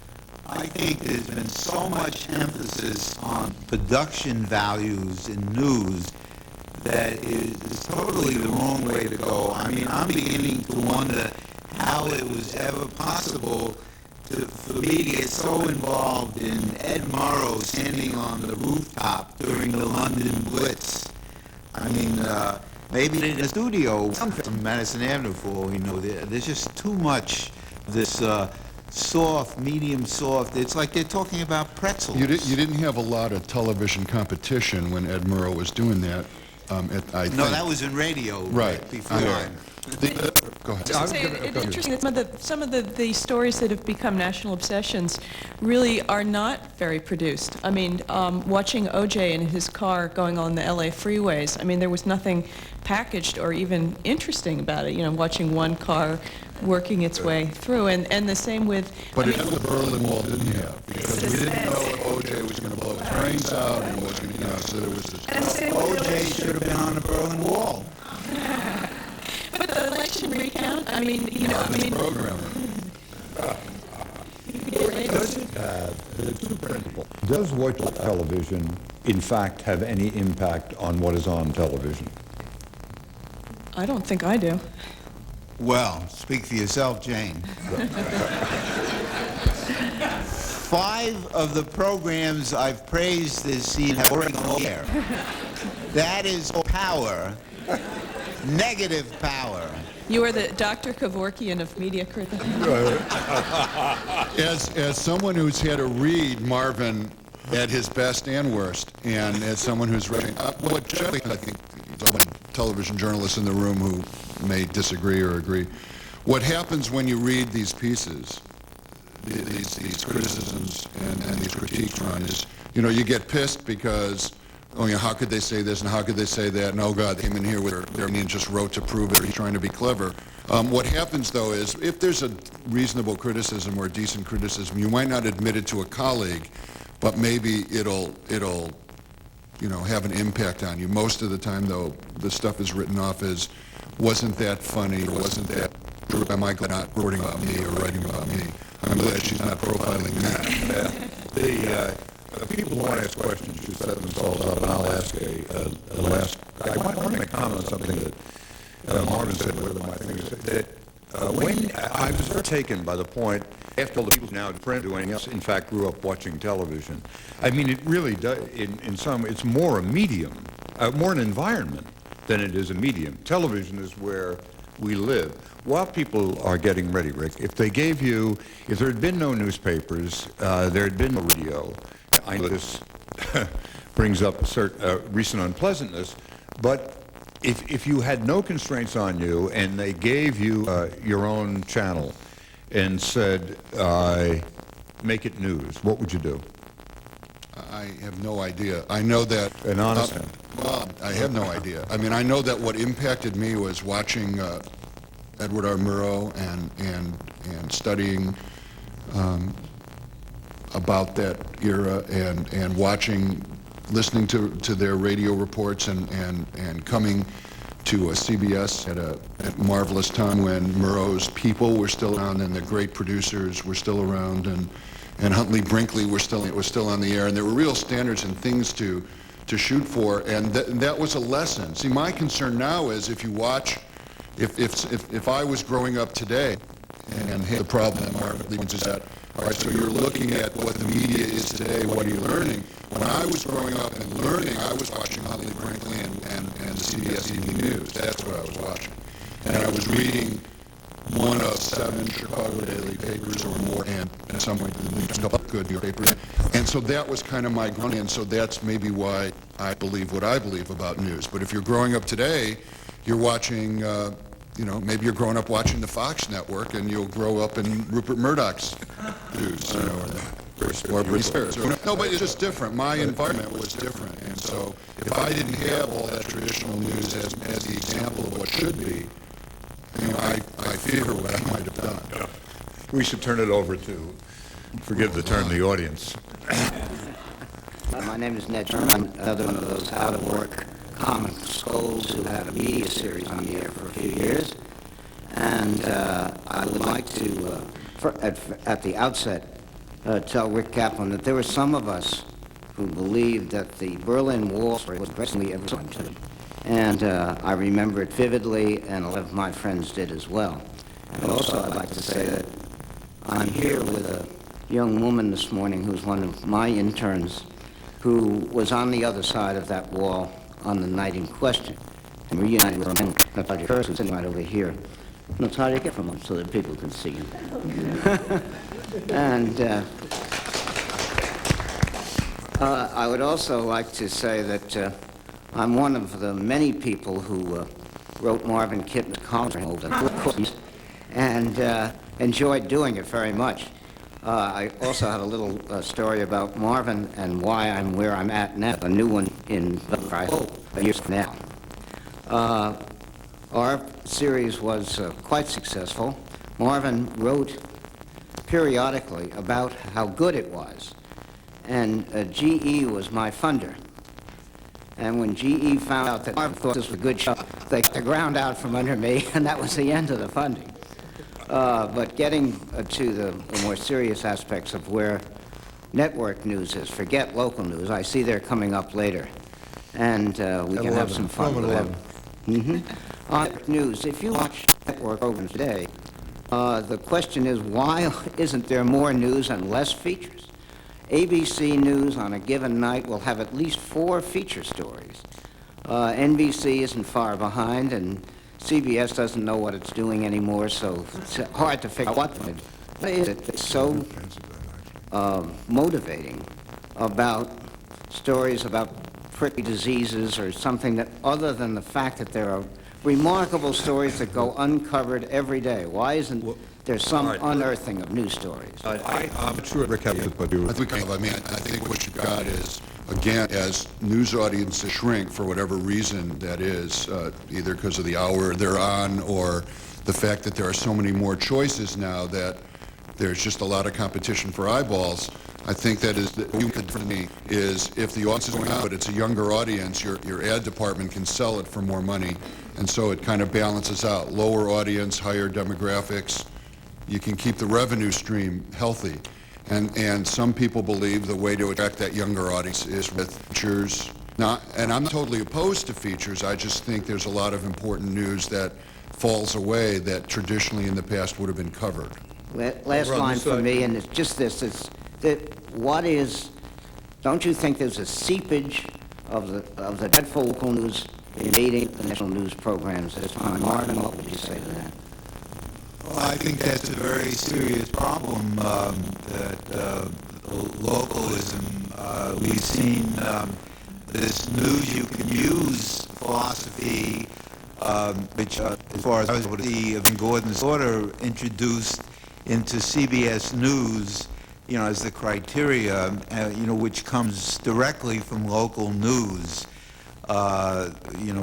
I think there's been so much emphasis on production values in news that is totally the wrong way to go. I mean, I'm beginning to wonder how it was ever possible for me to get so involved in Ed Morrow standing on the rooftop during the London Blitz. I mean, maybe in the studio on Madison Avenue, for all we know, there's just too much this soft, medium soft. It's like they're talking about pretzels. You didn't have a lot of television competition when Ed Murrow was doing that. That was in radio. Right. Before. Go ahead. It's interesting that some of the stories that have become national obsessions really are not very produced. I mean, watching O.J. in his car going on the L.A. freeways, I mean, there was nothing packaged or even interesting about it, watching one car working its way through. And the same with... But it's what the Berlin Wall didn't have, because we didn't know if O.J. was going to blow trains out and was going to, so there was this... O.J. should have been on the Berlin Wall. But the election recount, I mean, Programmer. Two principles. Does watching television, in fact, have any impact on what is on television? I don't think I do. Well, speak for yourself, Jane. 5 of the programs I've praised this season have already gone on the air. That is power. Negative power. You are the Dr. Kevorkian of media criticism. As someone who's had to read Marvin at his best and worst, and as someone who's read, what generally I think television journalists in the room who may disagree or agree, what happens when you read these pieces, these criticisms and these critiques run is, you get pissed because oh, how could they say this and how could they say that? And, oh, God, they came in here with their opinion, just wrote to prove it, or he's trying to be clever. What happens, though, is if there's a reasonable criticism or a decent criticism, you might not admit it to a colleague, but maybe it'll have an impact on you. Most of the time, though, the stuff is written off as, wasn't that funny, or wasn't that true? Am I glad not reporting about me or writing about me? I'm glad she's not profiling me. The people who want to ask questions should set themselves up, and I'll ask a last. I want to make a comment on something that Marvin said. Whether my thing is that when I was very taken by the point, after all the people now in print doing else, in fact, grew up watching television. I mean, it really does. In some, it's more a medium, more an environment than it is a medium. Television is where we live. While people are getting ready, Rick, if there had been no newspapers, there had been no radio. I know this brings up a certain recent unpleasantness, but if you had no constraints on you and they gave you your own channel and said, make it news, what would you do? I have no idea. I know that... An honest well, I have no idea. I mean, I know that what impacted me was watching Edward R. Murrow and studying about that era and listening to their radio reports and coming to CBS at a marvelous time when Murrow's people were still around and the great producers were still around and Huntley Brinkley was still on the air, and there were real standards and things to shoot for, and that was a lesson. See, my concern now is if you watch, if I was growing up today and had the problem that Marvin Lee is that, all right, so you're looking at what the media is today, what are you learning? When I was growing up and learning, I was watching Huntley Brinkley and the CBS Evening News. That's what I was watching. And I was reading one of 7 Chicago daily papers or more, and at some point, a couple of good New York papers. And so that was kind of my ground, and so that's maybe why I believe what I believe about news. But if you're growing up today, you're watching... maybe you're growing up watching the Fox network, and you'll grow up in Rupert Murdoch's news, or research. No, but it's just different. My environment was different, and so if I didn't have all that traditional news as the example of what should be, I fear what I might have done. We should turn it over to, forgive the term, the audience. My name is Ned Sherman, another one of those out-of-work comic skulls who had a media series on the air for a few years. And I would like to, at the outset, tell Rick Kaplan that there were some of us who believed that the Berlin Wall story was aggressively ever. And I remember it vividly, and a lot of my friends did as well. And also, I'd like to say that I'm here with a young woman this morning who's one of my interns who was on the other side of that wall on the night in question, and reunited with her, Natalia Kurz, who's sitting right over here. Natalia, get from up so that people can see you. And I would also like to say that I'm one of the many people who wrote Marvin Kipnis columns over the course and enjoyed doing it very much. I also have a little story about Marvin and why I'm where I'm at now, a new one in, I hope, a year from now. Our series was quite successful. Marvin wrote periodically about how good it was, and GE was my funder. And when GE found out that Marvin thought this was a good show, they took the ground out from under me, and that was the end of the funding. But getting to the more serious aspects of where network news is, forget local news. I see they're coming up later, and we can have some fun with them. On news, if you watch network programs today, the question is, why isn't there more news and less features? ABC News on a given night will have at least 4 feature stories. NBC isn't far behind, and CBS doesn't know what it's doing anymore, so it's hard to figure out what is it that's so motivating about stories about prickly diseases or something that, other than the fact that there are remarkable stories that go uncovered every day. Why isn't there some all right. unearthing of news stories? I'm sure Rick has it, but you. I think what you've got is, again, as news audiences shrink for whatever reason that is, either because of the hour they're on or the fact that there are so many more choices now that there's just a lot of competition for eyeballs. I think that is, for me, is if the audience is going out, but it's a younger audience, your ad department can sell it for more money, and so it kind of balances out. Lower audience, higher demographics, you can keep the revenue stream healthy. And some people believe the way to attract that younger audience is with features. And I'm not totally opposed to features, I just think there's a lot of important news that falls away that traditionally in the past would have been covered. Last Over on line this for side. me, and it's just this, it's that don't you think there's a seepage of the dreadful local news invading the national news programs at this time? Martin, what would you say to that? Well, I think that's a very serious problem, localism. We've seen this news you can use philosophy, which, as far as I was able to see, Evan Gordon's daughter introduced into CBS News, as the criteria, which comes directly from local news,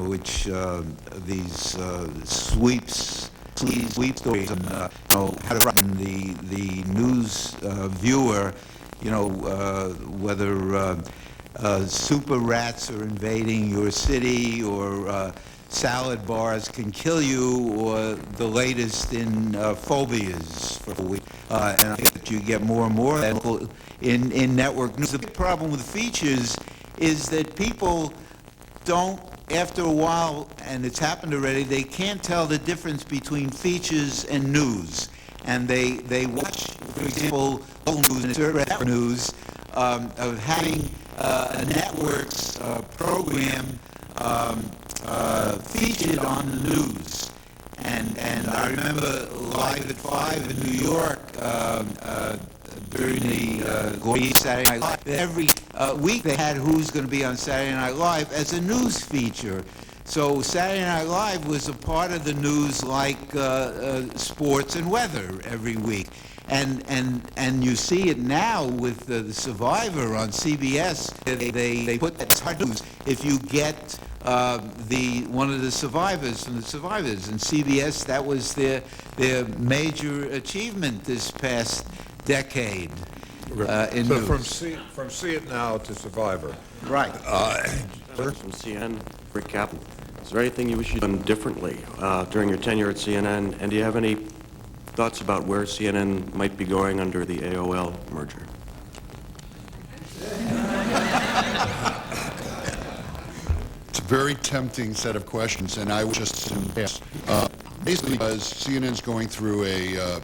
which these sweep stories and how to frighten the news viewer, whether super rats are invading your city or salad bars can kill you, or the latest in phobias for the week. And I think that you get more and more of that in network news. The big problem with features is that people don't, after a while, and it's happened already, they can't tell the difference between features and news. And they watch, for example, local news and certain news of having a network's program featured on the news. And I remember Live at 5 in New York during the glorious Saturday Night Live. Every week they had Who's Going to Be on Saturday Night Live as a news feature. So Saturday Night Live was a part of the news like sports and weather every week. And you see it now with the Survivor on CBS. They put that hard news if you get one of the survivors from the Survivors. And CBS, that was their major achievement this past decade in So news. from See It Now to Survivor. Right. From CNN, Rick Kaplan. Is there anything you wish you'd done differently during your tenure at CNN? And do you have any thoughts about where CNN might be going under the AOL merger? It's a very tempting set of questions, and I would just yes. Basically, because CNN's going through a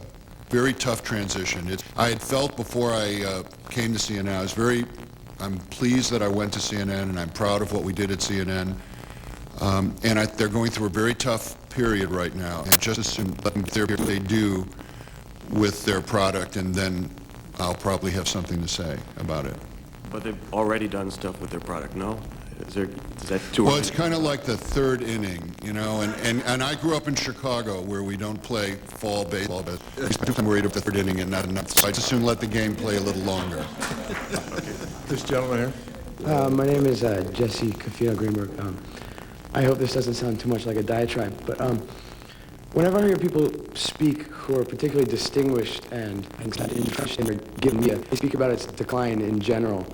very tough transition. I had felt before I came to CNN, I'm pleased that I went to CNN, and I'm proud of what we did at CNN. They're going through a very tough period right now, and just as soon let them get what they do with their product, and then I'll probably have something to say about it. But they've already done stuff with their product, no? Is that too Well, early? it's kind of like the third inning, and I grew up in Chicago where we don't play fall baseball, but I'm worried about the third inning and not enough. So I just soon let the game play a little longer. This gentleman here. My name is Jesse Cafino Greenberg. I hope this doesn't sound too much like a diatribe, but whenever I hear people speak who are particularly distinguished and interested in given media, they speak about its decline in general.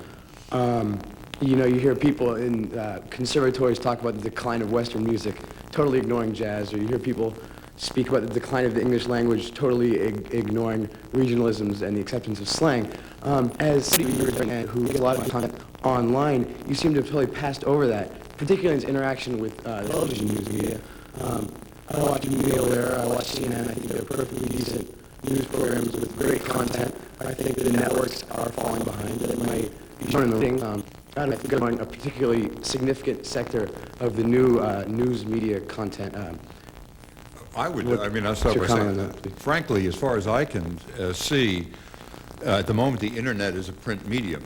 You hear people in conservatories talk about the decline of Western music, totally ignoring jazz, or you hear people speak about the decline of the English language, totally ignoring regionalisms and the acceptance of slang. As somebody who gets a lot of content online, you seem to have totally passed over that, particularly in its interaction with television news media. I watch Media Aware, I watch CNN. I think they're perfectly decent news programs with great content. I think the networks are falling behind. They might be joining the ring. I think they're going a particularly significant sector of the new news media content. I'll start by saying, frankly, as far as I can see, at the moment the internet is a print medium,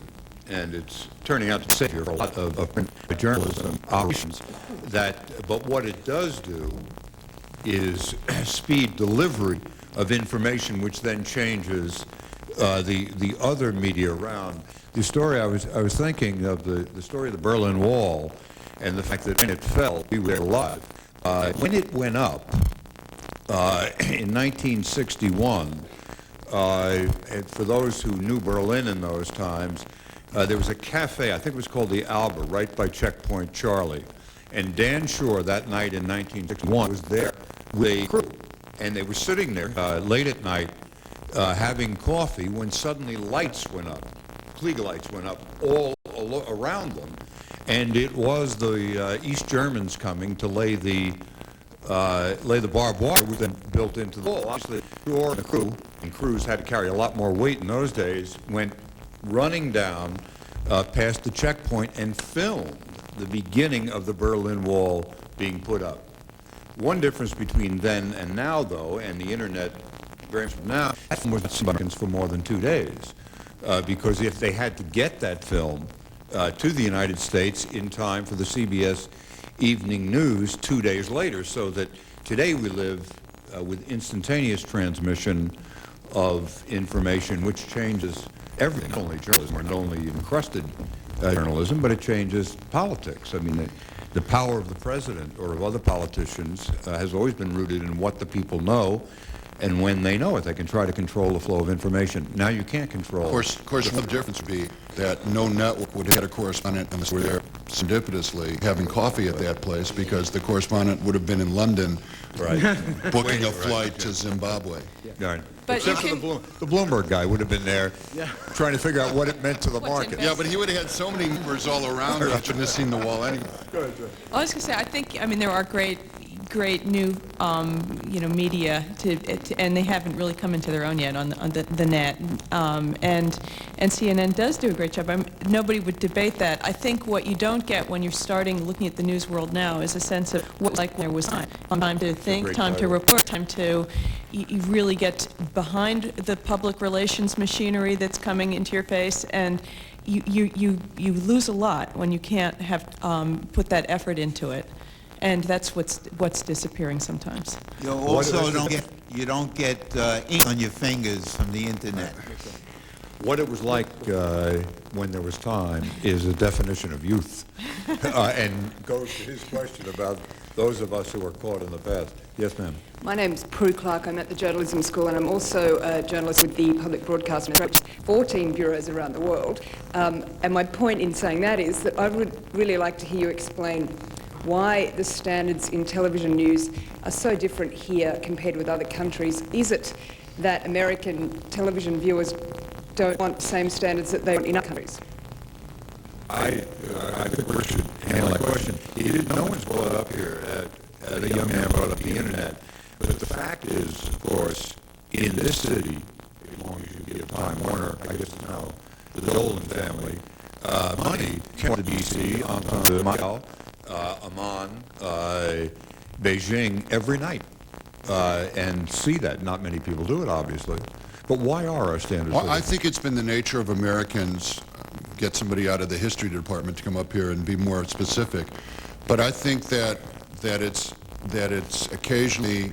and it's turning out to save you a lot of print journalism operations. But what it does do is speed delivery of information, which then changes the other media around. The story I was thinking of the story of the Berlin Wall, and the fact that when it fell, we were alive. When it went up in 1961, and for those who knew Berlin in those times, there was a cafe, I think it was called the Alba, right by Checkpoint Charlie. And Dan Shore that night in 1961 was there with a crew. And they were sitting there late at night having coffee when suddenly lights went up. Klieg lights went up all around them. And it was the East Germans coming to lay the barbed wire, which then built into the wall. Obviously, the crew, and crews had to carry a lot more weight in those days, went running down past the checkpoint and filmed the beginning of the Berlin Wall being put up. One difference between then and now, though, and the internet variance from now, that film was not for more than 2 days, because if they had to get that film to the United States in time for the CBS evening news 2 days later, so that today we live with instantaneous transmission of information, which changes everything, not only journalism, or not only encrusted journalism, but it changes politics. I mean, the power of the president or of other politicians has always been rooted in what the people know, and when they know it, they can try to control the flow of information. Now you can't control. Of course, one difference would be that no network would have had a correspondent and were there serendipitously having coffee at that place, because the correspondent would have been in London, Right. booking a flight to Zimbabwe. Right. But Except you for the Bloomberg guy would have been there trying to figure out what it meant to the market. Yeah, but he would have had so many numbers all around him, he shouldn't have seen the wall anyway. I was going to say, I think, there are great new, media, and they haven't really come into their own yet on the net. And CNN does do a great job. Nobody would debate that. I think what you don't get when you're starting looking at the news world now is a sense of what like there was time to think, time to report, time to you really get behind the public relations machinery that's coming into your face, and you lose a lot when you can't have put that effort into it. And that's what's disappearing sometimes. You also don't get ink on your fingers from the internet. What it was like when there was time is a definition of youth, and goes to his question about those of us who are caught in the past. Yes, ma'am. My name's Prue Clark. I'm at the Journalism School, and I'm also a journalist with the Public Broadcasting Network, 14 bureaus around the world. And my point in saying that is that I would really like to hear you explain why the standards in television news are so different here compared with other countries. Is it that American television viewers don't want the same standards that they want in other countries? I think we should handle that question. No one's brought up here, a young man brought up the internet, but the fact is, of course, in this city, as long as you give Time Warner, I guess now, the Dolan family, money came to D.C. on Macau, Amman, Beijing every night, and see that. Not many people do it, obviously. But why are our standards? Well, I think it's been the nature of Americans, get somebody out of the history department to come up here and be more specific, but I think that it's occasionally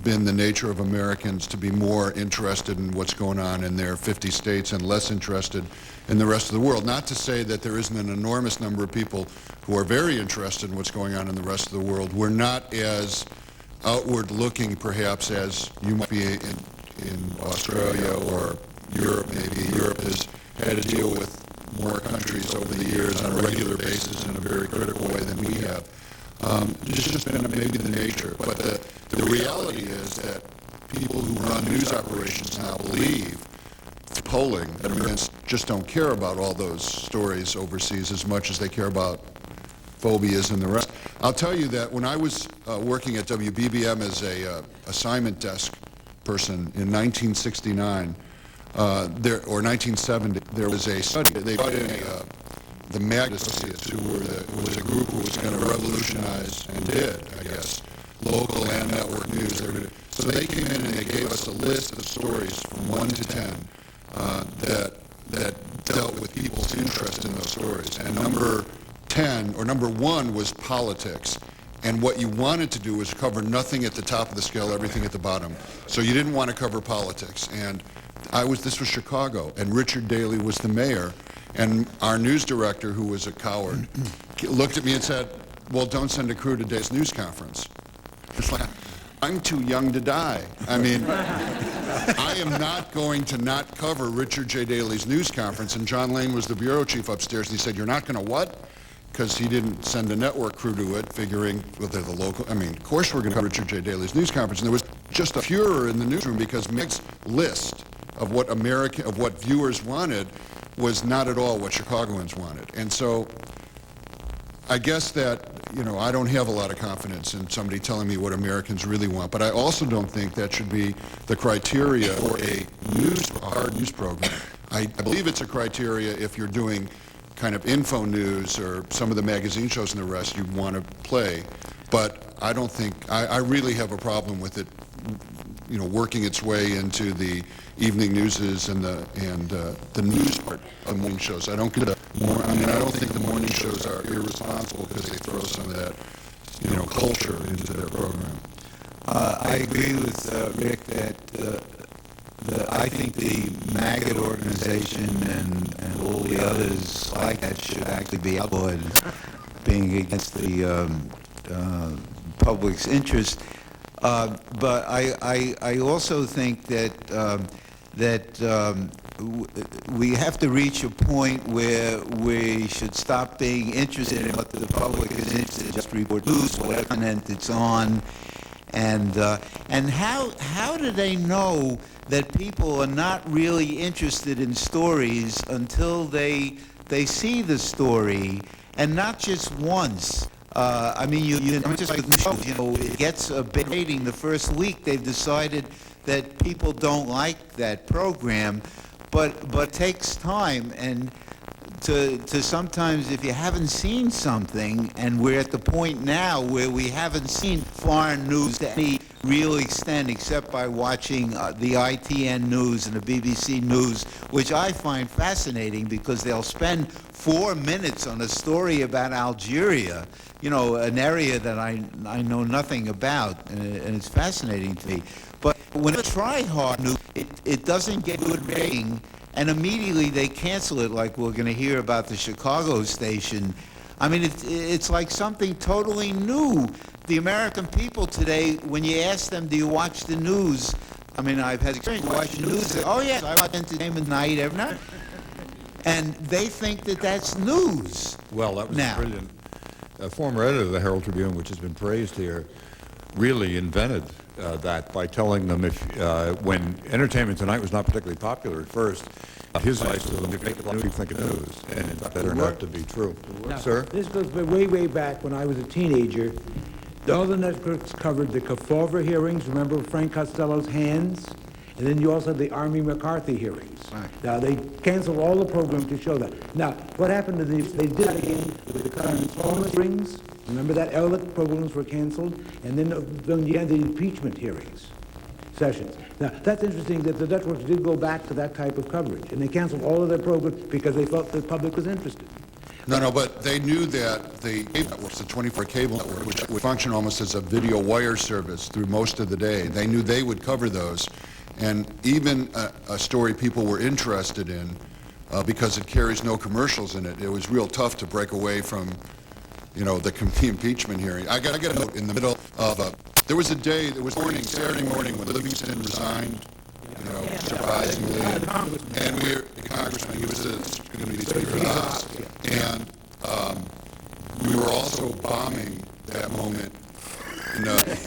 been the nature of Americans to be more interested in what's going on in their 50 states and less interested in the rest of the world. Not to say that there isn't an enormous number of people who are very interested in what's going on in the rest of the world. We're not as outward looking, perhaps, as you might be in Australia or Europe. Maybe Europe has had to deal with more countries over the years on a regular basis in a very critical way than we have. It's just been maybe the nature, but the reality is that people who run news operations now believe, polling, that Americans just don't care about all those stories overseas as much as they care about phobias and the rest. I'll tell you that when I was working at WBBM as a assignment desk person in 1969, or 1970, there was a study. They brought in the Magnet Associates, who was a group who was going to revolutionize, and did, I guess, local and network news. So they came in and they gave us a list of stories from 1 to 10 that dealt with people's interest in those stories. And number 10, or number 1 was politics. And what you wanted to do was cover nothing at the top of the scale, everything at the bottom. So you didn't want to cover politics. And this was Chicago, and Richard Daley was the mayor. And our news director, who was a coward, looked at me and said, well, don't send a crew to today's news conference. It's like, I'm too young to die. I mean, I am not going to not cover Richard J. Daley's news conference. And John Lane was the bureau chief upstairs, and he said, you're not going to what? Because he didn't send a network crew to it, figuring, well, they're the local, I mean, of course we're going to cover Richard J. Daley's news conference. And there was just a furor in the newsroom because Meg's list of what viewers wanted was not at all what Chicagoans wanted. And so I guess that, I don't have a lot of confidence in somebody telling me what Americans really want, but I also don't think that should be the criteria for a hard news program. I believe it's a criteria if you're doing kind of info news or some of the magazine shows and the rest you want to play, but I don't think, I really have a problem with it, working its way into the evening newses and the news part of morning shows. I don't think the morning shows are irresponsible because they throw some of that, culture into their program. I agree with Rick that I think the Maggot organization and all the others like that should actually be outlawed, being against the public's interest. But I also think that we have to reach a point where we should stop being interested in what the public is interested in, just report news, whatever content it's on. And how do they know that people are not really interested in stories until they see the story, and not just once? I mean, just like the show, it gets a big rating the first week. They've decided that people don't like that program, but it takes time, and to sometimes, if you haven't seen something, and we're at the point now where we haven't seen foreign news to any real extent except by watching the ITN News and the BBC News, which I find fascinating because they'll spend 4 minutes on a story about Algeria, an area that I know nothing about, and it's fascinating to me. But when I try hard news, it doesn't get good rating, and immediately they cancel it, like we're going to hear about the Chicago station. I mean, it's like something totally new. The American people today, when you ask them, do you watch the news? I mean, I've had experience watching the news. Oh, yes, I watch Entertainment Tonight every night. And they think that that's news. Well, that was brilliant. A former editor of the Herald Tribune, which has been praised here, really invented that by telling them when Entertainment Tonight was not particularly popular at first, his advice was to make it like you think it news, and in fact that turned out to be true. Now, Sir? This goes way back when I was a teenager. All the networks covered the Kefauver hearings. Remember Frank Costello's hands? And then you also had the Army McCarthy hearings. Right. Now, they canceled all the programs to show that. Now, what happened to these? They did it again with the current Thomas hearings. Remember that? All the programs were canceled. And then you had the impeachment hearings, sessions. Now, that's interesting that the networks did go back to that type of coverage. And they canceled all of their programs because they felt the public was interested. No, but they knew that the cable networks, the 24 cable network, which would function almost as a video wire service through most of the day, they knew they would cover those. And even a story people were interested in, because it carries no commercials in it, it was real tough to break away from, the impeachment hearing. I got a note in the middle of there was a day, there was Saturday morning when Livingston resigned, surprisingly, and the congressman, he was going to be Speaker of the House, and we were also bombing that moment.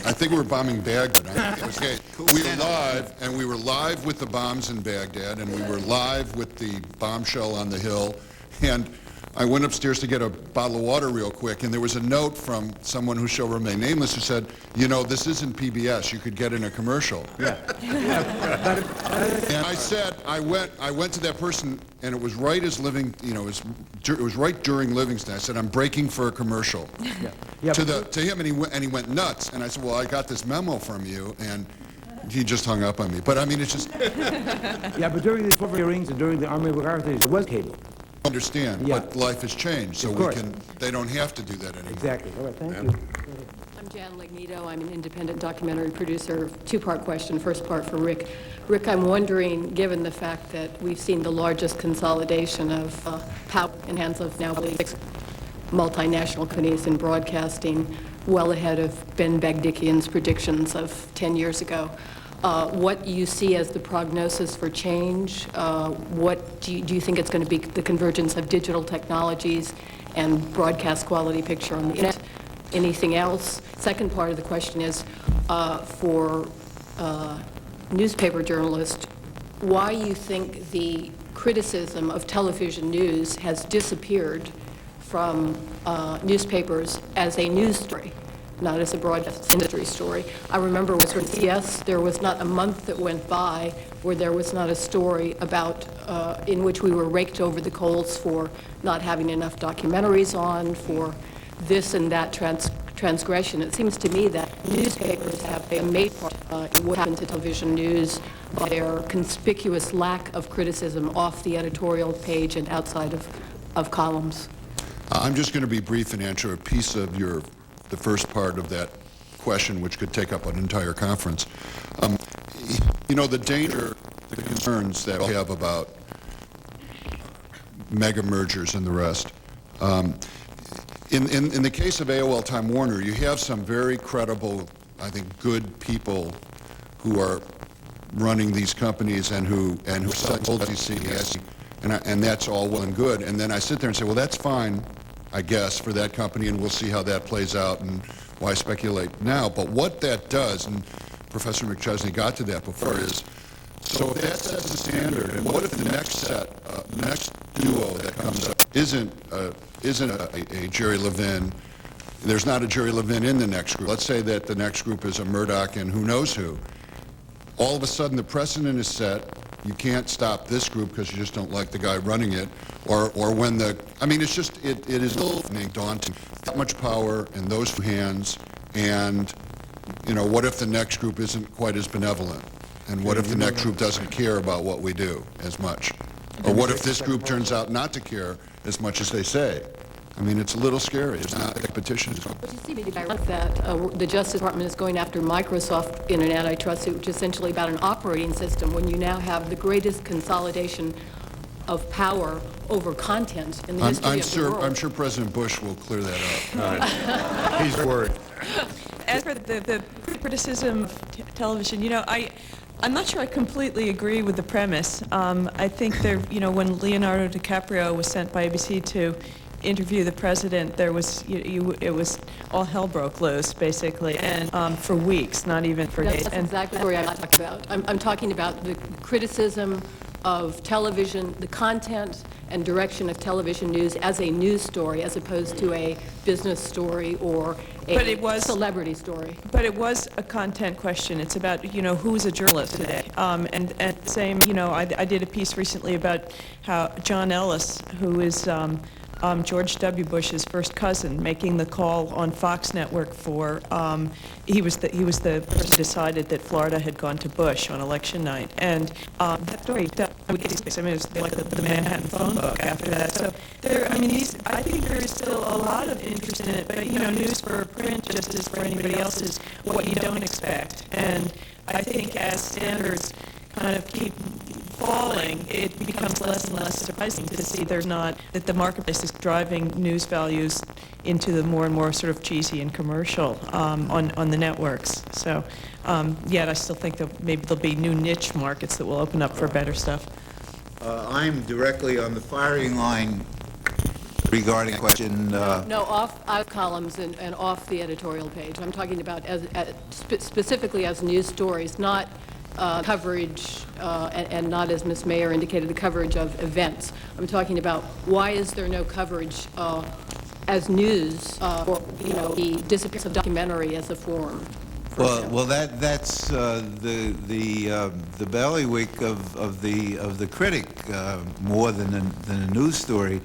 I think we were bombing Baghdad. Okay. We were live, and we were live with the bombs in Baghdad, and we were live with the bombshell on the Hill, and I went upstairs to get a bottle of water real quick, and there was a note from someone who shall remain nameless who said, this isn't PBS. You could get in a commercial. Yeah. And I said, I went to that person, and it was right as it was right during Livingston. I said, I'm breaking for a commercial. Yeah. To him, and he went nuts. And I said, well, I got this memo from you, and he just hung up on me. But I mean, it's just Yeah, but during the cover hearings and during the Army MacArthur, there was cable. understand. Yeah. But life has changed, so Of we course. can. They don't have to do that anymore. Exactly. All right, thank you. I'm Jan Lignito. I'm an independent documentary producer. Two-part question. First part for Rick. Rick, I'm wondering, given the fact that we've seen the largest consolidation of power in hands of now 6 multinational companies in broadcasting, well ahead of Ben Bagdikian's predictions of 10 years ago, what you see as the prognosis for change? What do you think it's going to be the convergence of digital technologies and broadcast quality picture on the internet? Anything else? Second part of the question is for newspaper journalists, why you think the criticism of television news has disappeared from newspapers as a news story, not as a broadcast industry story. I remember with CBS, there was not a month that went by where there was not a story about, in which we were raked over the coals for not having enough documentaries on, for this and that transgression. It seems to me that newspapers have a major part in what happened to television news by their conspicuous lack of criticism off the editorial page and outside of columns. I'm just going to be brief and answer a piece of the first part of that question, which could take up an entire conference. You know, the danger, the concerns that we have about mega mergers and the rest. In the case of AOL Time Warner, you have some very credible, I think, good people who are running these companies and who sold CBS, and that's all well and good. And then I sit there and say, well, that's fine, I guess, for that company, and we'll see how that plays out, and why speculate now? But what that does, and Professor McChesney got to that before, is so if that sets the standard, and what if the next next duo that comes up isn't a Jerry Levin? There's not a Jerry Levin in the next group. Let's say that the next group is a Murdoch and who knows who. All of a sudden, the precedent is set. You can't stop this group because you just don't like the guy running it, or when I mean, it's just it is daunting. That much power in those few hands, and you know, what if the next group isn't quite as benevolent? And what if the next group doesn't care about what we do as much? Or what if this group turns out not to care as much as they say? I mean, it's a little scary. It's not the competition. But you see, that the Justice Department is going after Microsoft in an antitrust suit, which is essentially about an operating system, when you now have the greatest consolidation of power over content in the history of the world. I'm sure President Bush will clear that up. He's worried. As for the criticism of television, you know, I'm not sure I completely agree with the premise. I think when Leonardo DiCaprio was sent by ABC to interview the president, there was it was all hell broke loose basically, and for weeks, not even for days. That's exactly the story I'm talking about. I'm talking about the criticism of television, the content and direction of television news as a news story, as opposed to a business story or a celebrity story. But it was a content question. It's about, who's a journalist today. And same, I did a piece recently about how John Ellis, who is George W. Bush's first cousin, making the call on Fox Network for, he was the person who decided that Florida had gone to Bush on election night. And that story, it was like the Manhattan phone book after that. So I think there is still a lot of interest in it, but news for print, just as for anybody else, is what you don't expect. And I think as standards kind of keep falling, it becomes less and less surprising to see that the marketplace is driving news values into the more and more sort of cheesy and commercial on the networks. So yet I still think that maybe there'll be new niche markets that will open up for better stuff. I'm directly on the firing line regarding a question. No, off columns and off the editorial page. I'm talking about specifically as news stories, not coverage, and not, as Ms. Mayer indicated, the coverage of events. I'm talking about why is there no coverage as news for the disappearance of documentary as a form. Well, that's the bailiwick of the critic more than a news story.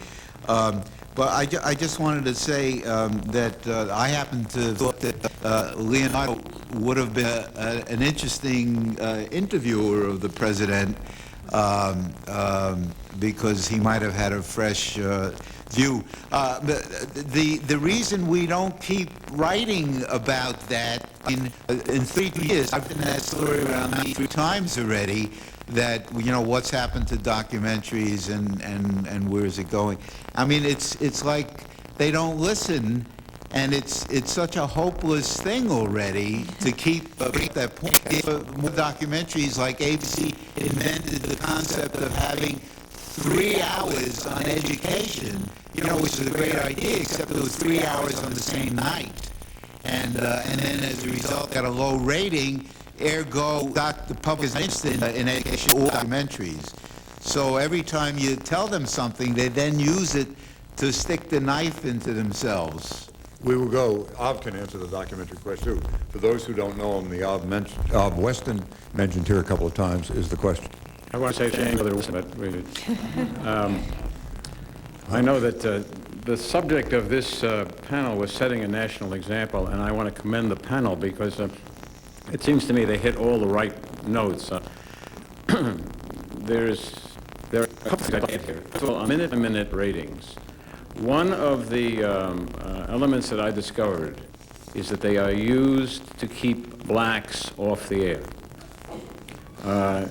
But I just wanted to say that I happen to thought that Leonardo would have been an interesting interviewer of the president because he might have had a fresh view. The reason we don't keep writing about that, in 3 years, I've been that story around 3 times already, that, you know, what's happened to documentaries and where is it going? I mean, it's like they don't listen, and it's such a hopeless thing already to keep that point. More documentaries, like ABC invented the concept of having 3 hours on education, you know, which is a great idea, except it was 3 hours on the same night. And then as a result, got a low rating, ergo, the public is interested in education or documentaries. So every time you tell them something, they then use it to stick the knife into themselves. We will go. Ob can answer the documentary question, too. For those who don't know him, the Ob Weston, mentioned here a couple of times, is the question. I want to say something other, but I know that the subject of this panel was setting a national example, and I want to commend the panel because it seems to me they hit all the right notes. There are a couple things I'd like here. First of all, minute-to-minute ratings. One of the elements that I discovered is that they are used to keep blacks off the air.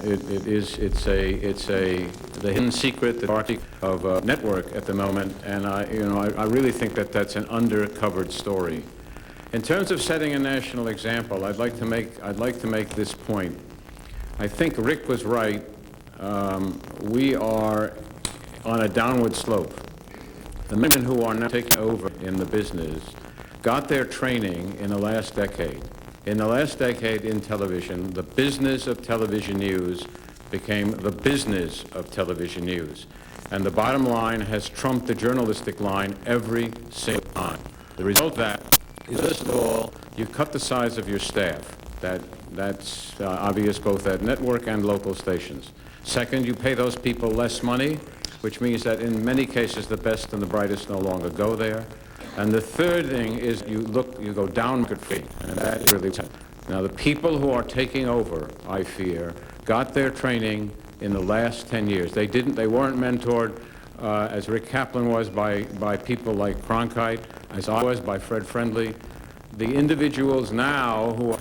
It's the hidden secret, the dark secret of network at the moment, and I really think that that's an undercovered story. In terms of setting a national example, I'd like to make this point. I think Rick was right. We are on a downward slope. The men who are now taking over in the business got their training in the last decade. In the last decade in television, the business of television news became the business of television news. And the bottom line has trumped the journalistic line every single time. The result of that is, first of all, you cut the size of your staff. That's obvious both at network and local stations. Second, you pay those people less money, which means that in many cases the best and the brightest no longer go there. And the third thing is you go down market fee, and that is really now the people who are taking over, I fear, got their training in the last 10 years. They weren't mentored as Rick Kaplan was by people like Cronkite, as I was by Fred Friendly. The individuals now who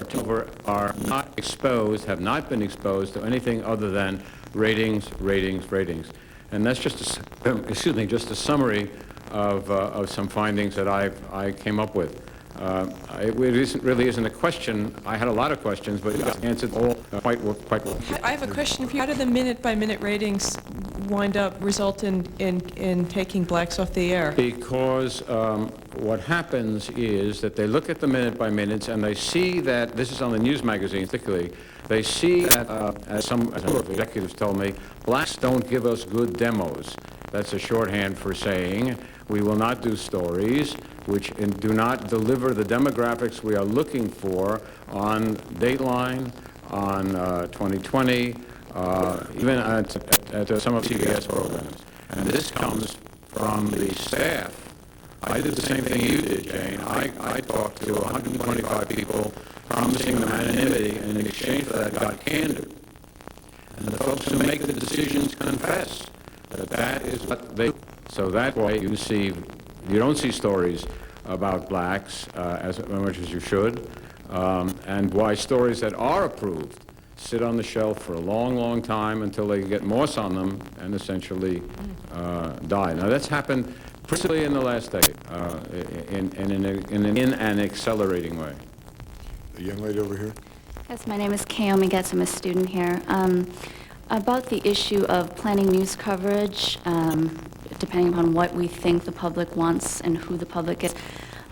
are not exposed, have not been exposed to anything other than ratings. And that's just just a summary of some findings that I came up with. It really isn't a question. I had a lot of questions, but it answered all quite well. I have a question for you. How do the minute-by-minute ratings result in taking blacks off the air? Because what happens is that they look at the minute-by-minutes and they see that, this is on the news magazine particularly, they see that, as some executives told me, blacks don't give us good demos. That's a shorthand for saying we will not do stories which do not deliver the demographics we are looking for on Dateline, on 2020, even at some of CBS programs. And this comes from the staff. I did the same thing you did, Jane. I talked to 125 people promising them anonymity, and in exchange for that got candor. And the folks who make the decisions confess that is what they... So that way you don't see stories about blacks as much as you should, and why stories that are approved sit on the shelf for a long, long time until they get moss on them and essentially die. Now that's happened principally in the last decade, in an accelerating way. The young lady over here. Yes, my name is Kaomi Getz. I'm a student here. About the issue of planning news coverage, depending upon what we think the public wants and who the public is,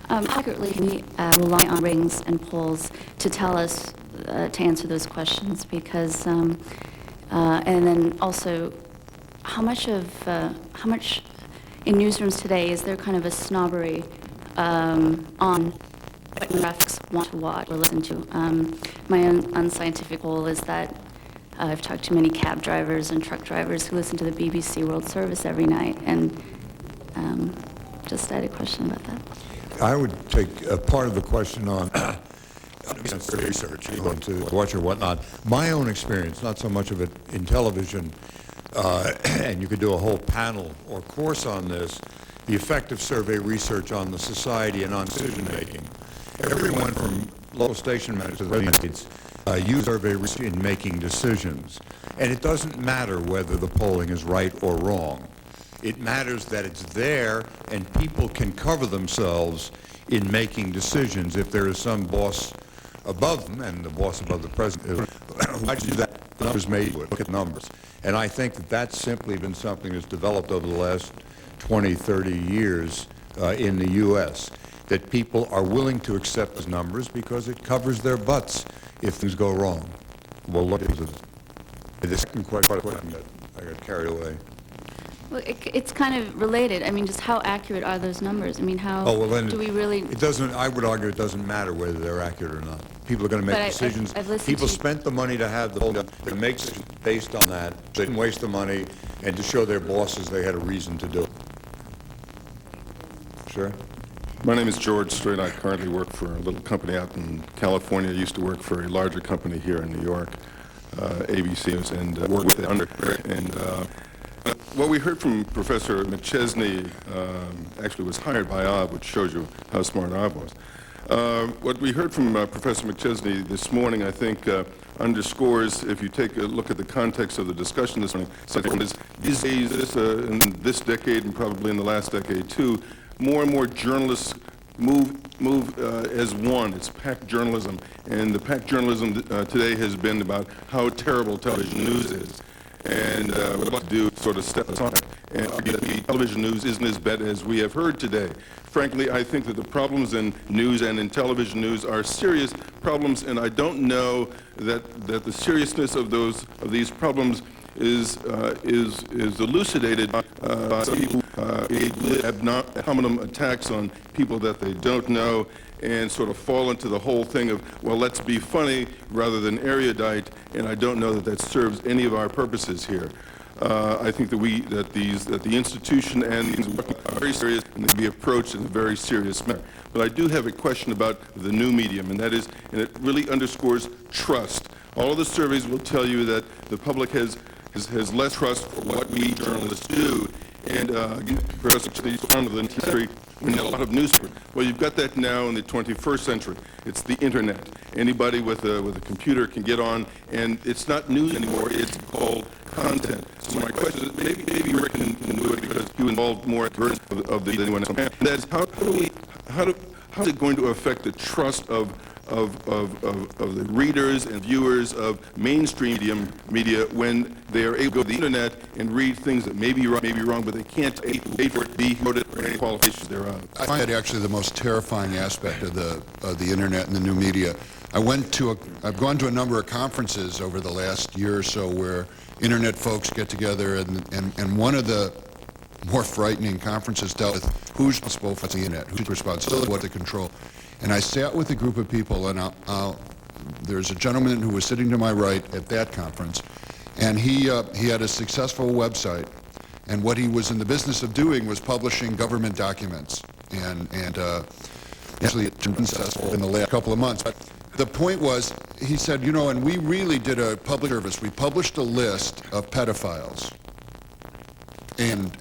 accurately can we rely on ratings and polls to tell us, to answer those questions? Because, and then also, how much in newsrooms today is there kind of a snobbery on what demographics want to watch or listen to? My own unscientific goal is that I've talked to many cab drivers and truck drivers who listen to the BBC World Service every night, and just had a question about that. I would take a part of the question on research, going to watch or whatnot. My own experience, not so much of it in television, and you could do a whole panel or course on this, the effect of survey research on the society and on decision-making. Everyone from local station managers to the United States use survey research in making decisions. And it doesn't matter whether the polling is right or wrong. It matters that it's there and people can cover themselves in making decisions. If there is some boss above them, and the boss above the president, why do that? The numbers made look at numbers. And I think that that's simply been something that's developed over the last 20, 30 years in the U.S., that people are willing to accept those numbers because it covers their butts if things go wrong. Well, look at the second question. I got carried away. Well, it's kind of related. I mean, just how accurate are those numbers? I mean, how do we really... It doesn't, I would argue it doesn't matter whether they're accurate or not. People are going to make decisions. People spent the money to have the poll done. They make decisions based on that. They didn't waste the money, and to show their bosses they had a reason to do it. Sure. My name is George Strait. I currently work for a little company out in California. I used to work for a larger company here in New York, ABC, and work with it under. And what we heard from Professor McChesney actually was hired by Ob, which shows you how smart Ob was. What we heard from Professor McChesney this morning, I think, underscores, if you take a look at the context of the discussion this morning, these days, in this decade and probably in the last decade too, more and more journalists move as one. It's packed journalism, and the packed journalism today has been about how terrible television news is. And what I'd like to do is sort of step aside and argue that the television news isn't as bad as we have heard today. Frankly, I think that the problems in news and in television news are serious problems, and I don't know that the seriousness of these problems is elucidated by people who ad hominem attacks on people that they don't know and sort of fall into the whole thing of, well, let's be funny rather than erudite, and I don't know that serves any of our purposes here. I think that the institution and these are very serious and they can be approached in a very serious manner. But I do have a question about the new medium, and it really underscores trust. All of the surveys will tell you that the public has less trust for what we journalists do. And Professor Chitty's one of the history, we know a lot of newspapers. Well, you've got that now in the 21st century. It's the internet. Anybody with a computer can get on, and it's not news anymore. It's called content. So my question is, maybe Rick can do it because you involved more of the than anyone else. And that is, how is it going to affect the trust of the readers and viewers of mainstream media when they are able to go to the internet and read things that may be wrong, but they can't wait for it to be noted or any qualifications thereof? I find that actually the most terrifying aspect of the internet and the new media. I've gone to a number of conferences over the last year or so where internet folks get together, and one of the more frightening conferences dealt with who's responsible for the internet, who's responsible for what they control. And I sat with a group of people, and there's a gentleman who was sitting to my right at that conference, and he had a successful website, and what he was in the business of doing was publishing government documents, and actually it's been successful in the last couple of months. But the point was, he said, and we really did a public service. We published a list of pedophiles, and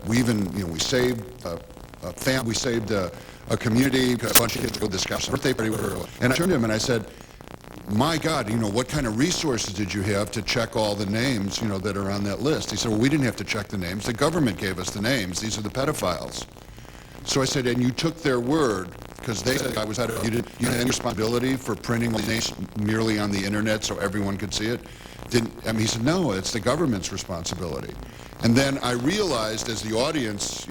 we even, we saved a family, we saved a community, because a bunch of kids go to this guy's birthday party with her. And I turned to him and I said, my God, what kind of resources did you have to check all the names, that are on that list? He said, well, we didn't have to check the names. The government gave us the names. These are the pedophiles. So I said, and you took their word, because they said you didn't have any responsibility for printing all the names merely on the internet so everyone could see it? He said, no, it's the government's responsibility. And then I realized as the audience,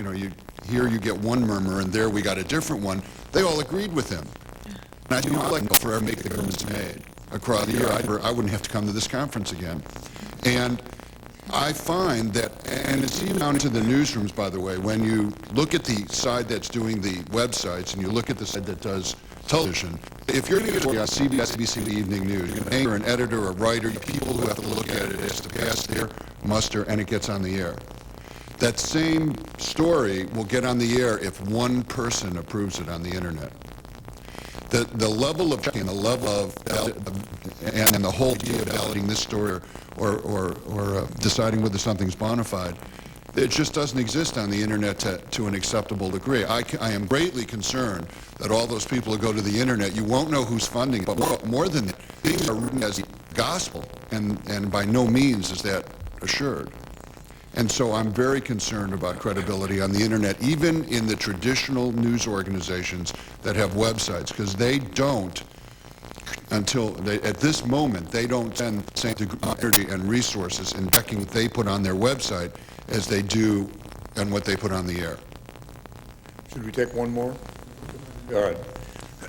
here you get one murmur and there we got a different one, they all agreed with him. And I said, I'd like to forever make the government's made across the year. I wouldn't have to come to this conference again. And I find that, and it's even down into the newsrooms, by the way, when you look at the side that's doing the websites and you look at the side that does television, if you're going to get CBS, ABC Evening News, you're an anchor, an editor, a writer, people who have to look at it as to pass their muster, and it gets on the air. That same story will get on the air if one person approves it on the internet. The level of checking, the level of and the whole idea of validating this story or deciding whether something's bona fide, it just doesn't exist on the internet to an acceptable degree. I am greatly concerned that all those people who go to the internet, you won't know who's funding it, but more than that, things are written as gospel, and by no means is that assured. And so I'm very concerned about credibility on the internet, even in the traditional news organizations that have websites, because they don't, at this moment, they don't spend the same degree of energy and resources in checking what they put on their website as they do and what they put on the air. Should we take one more? All right.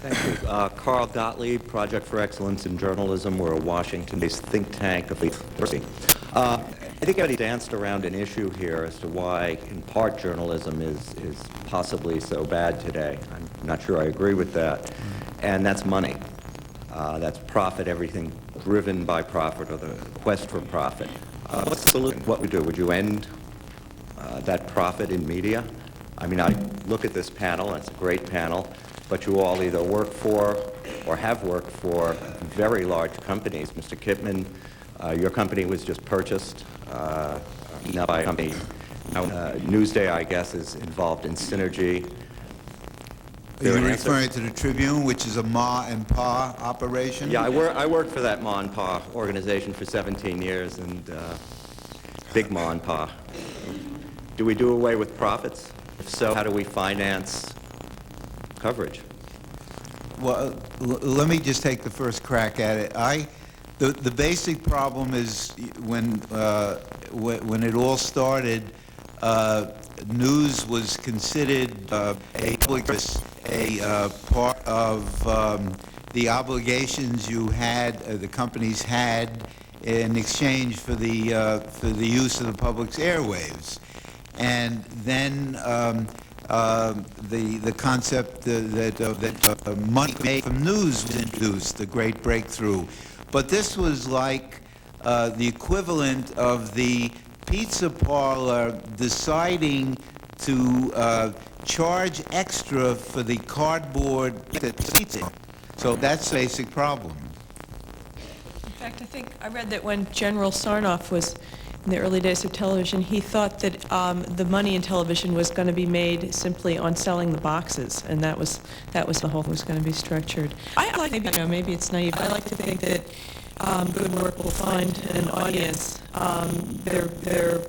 Thank you. Carl Gottlieb, Project for Excellence in Journalism. We're a Washington-based think tank of the university. I think everybody danced around an issue here as to why, in part, journalism is possibly so bad today. I'm not sure I agree with that. And that's money. That's profit, everything driven by profit or the quest for profit. What's the solution? What would you do? Would you end that profit in media? I mean, I look at this panel, and it's a great panel, but you all either work for or have worked for very large companies. Mr. Kipman, your company was just purchased now by a company. Newsday, I guess, is involved in Synergy. Are you referring to the Tribune, which is a Ma and Pa operation? Yeah, I worked for that Ma and Pa organization for 17 years, and big Ma and Pa. Do we do away with profits? If so, how do we finance coverage? Well, let me just take the first crack at it. The basic problem is when it all started, news was considered a part of the obligations you had, the companies had, in exchange for the use of the public's airwaves, and then the concept that money made from news was introduced, the great breakthrough. But this was like the equivalent of the pizza parlor deciding to charge extra for the cardboard pizza. So that's a basic problem. In fact, I think I read that when General Sarnoff was in the early days of television, he thought that the money in television was going to be made simply on selling the boxes, and that was the whole thing was going to be structured. I like maybe it's naive. I like to think that good work will find an audience. They're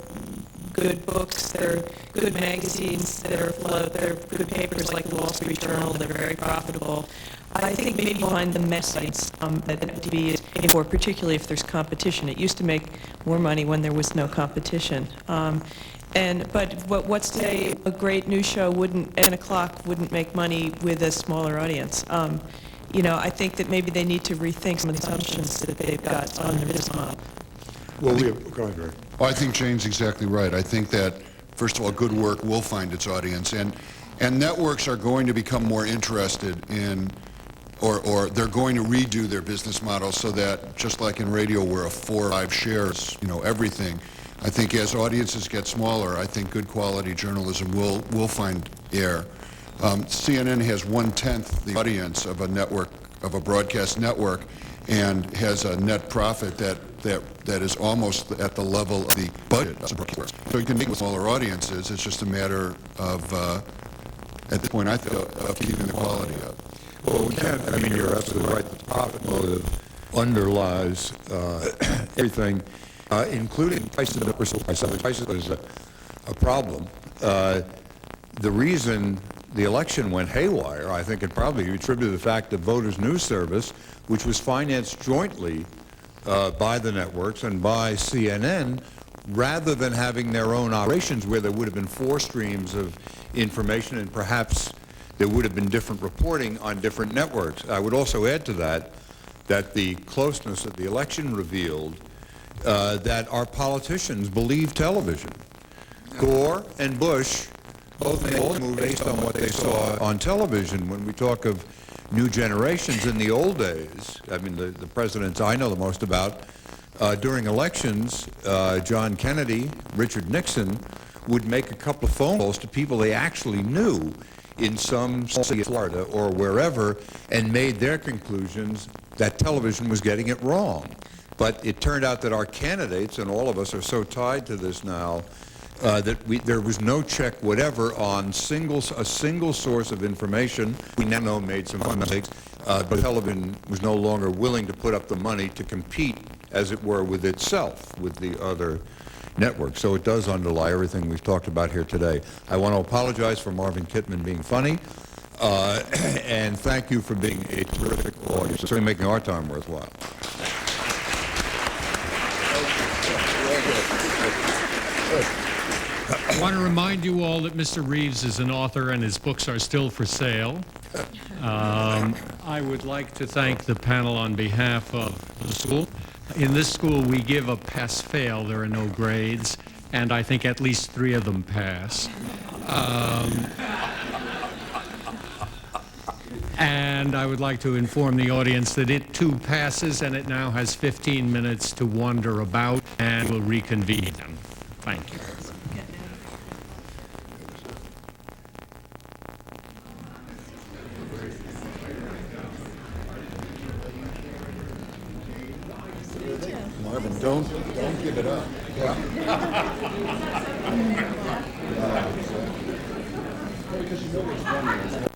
good books, they're good magazines that are afloat, they're good papers like the Wall Street Journal. They're very profitable. I think maybe find the message that TV is paying for, particularly if there's competition. It used to make more money when there was no competition. But what's to say a great news show at 10 o'clock wouldn't make money with a smaller audience? I think that maybe they need to rethink some of the assumptions that they've got on their business model. Well, go ahead, Ray. I think Jane's exactly right. I think that, first of all, good work will find its audience, and networks are going to become more interested in, or they're going to redo their business model so that, just like in radio where a 4 or 5 shares, everything, I think as audiences get smaller, I think good quality journalism will find air. CNN has 1/10 the audience of a network, of a broadcast network, and has a net profit that is almost at the level of the budget of broadcast. So you can make with smaller audiences. It's just a matter of, at this point, I feel, of keeping the quality up. Well, we can't. I mean, you're absolutely right. The profit motive underlies everything, including prices. Prices is a problem. The reason the election went haywire, I think it probably attributed to the fact that Voters News Service, which was financed jointly by the networks and by CNN, rather than having their own operations where there would have been 4 streams of information and perhaps there would have been different reporting on different networks. I would also add to that the closeness of the election revealed that our politicians believe television. Gore and Bush both made all move based on what they saw on television. When we talk of new generations in the old days, I mean, the presidents I know the most about, during elections, John Kennedy, Richard Nixon, would make a couple of phone calls to people they actually knew in some city of Florida or wherever and made their conclusions that television was getting it wrong. But it turned out that our candidates and all of us are so tied to this now that there was no check whatever on a single source of information. We now know made some mistakes, but television was no longer willing to put up the money to compete, as it were, with itself, with the other networks. So it does underlie everything we've talked about here today. I want to apologize for Marvin Kittman being funny, and thank you for being a terrific audience, certainly making our time worthwhile. I want to remind you all that Mr. Reeves is an author and his books are still for sale. I would like to thank the panel on behalf of the school. In this school, we give a pass-fail. There are no grades, and I think at least 3 of them pass. And I would like to inform the audience that it too passes, and it now has 15 minutes to wander about, and will reconvene. Thank you. Marvin, don't give it up. Because you know there's one.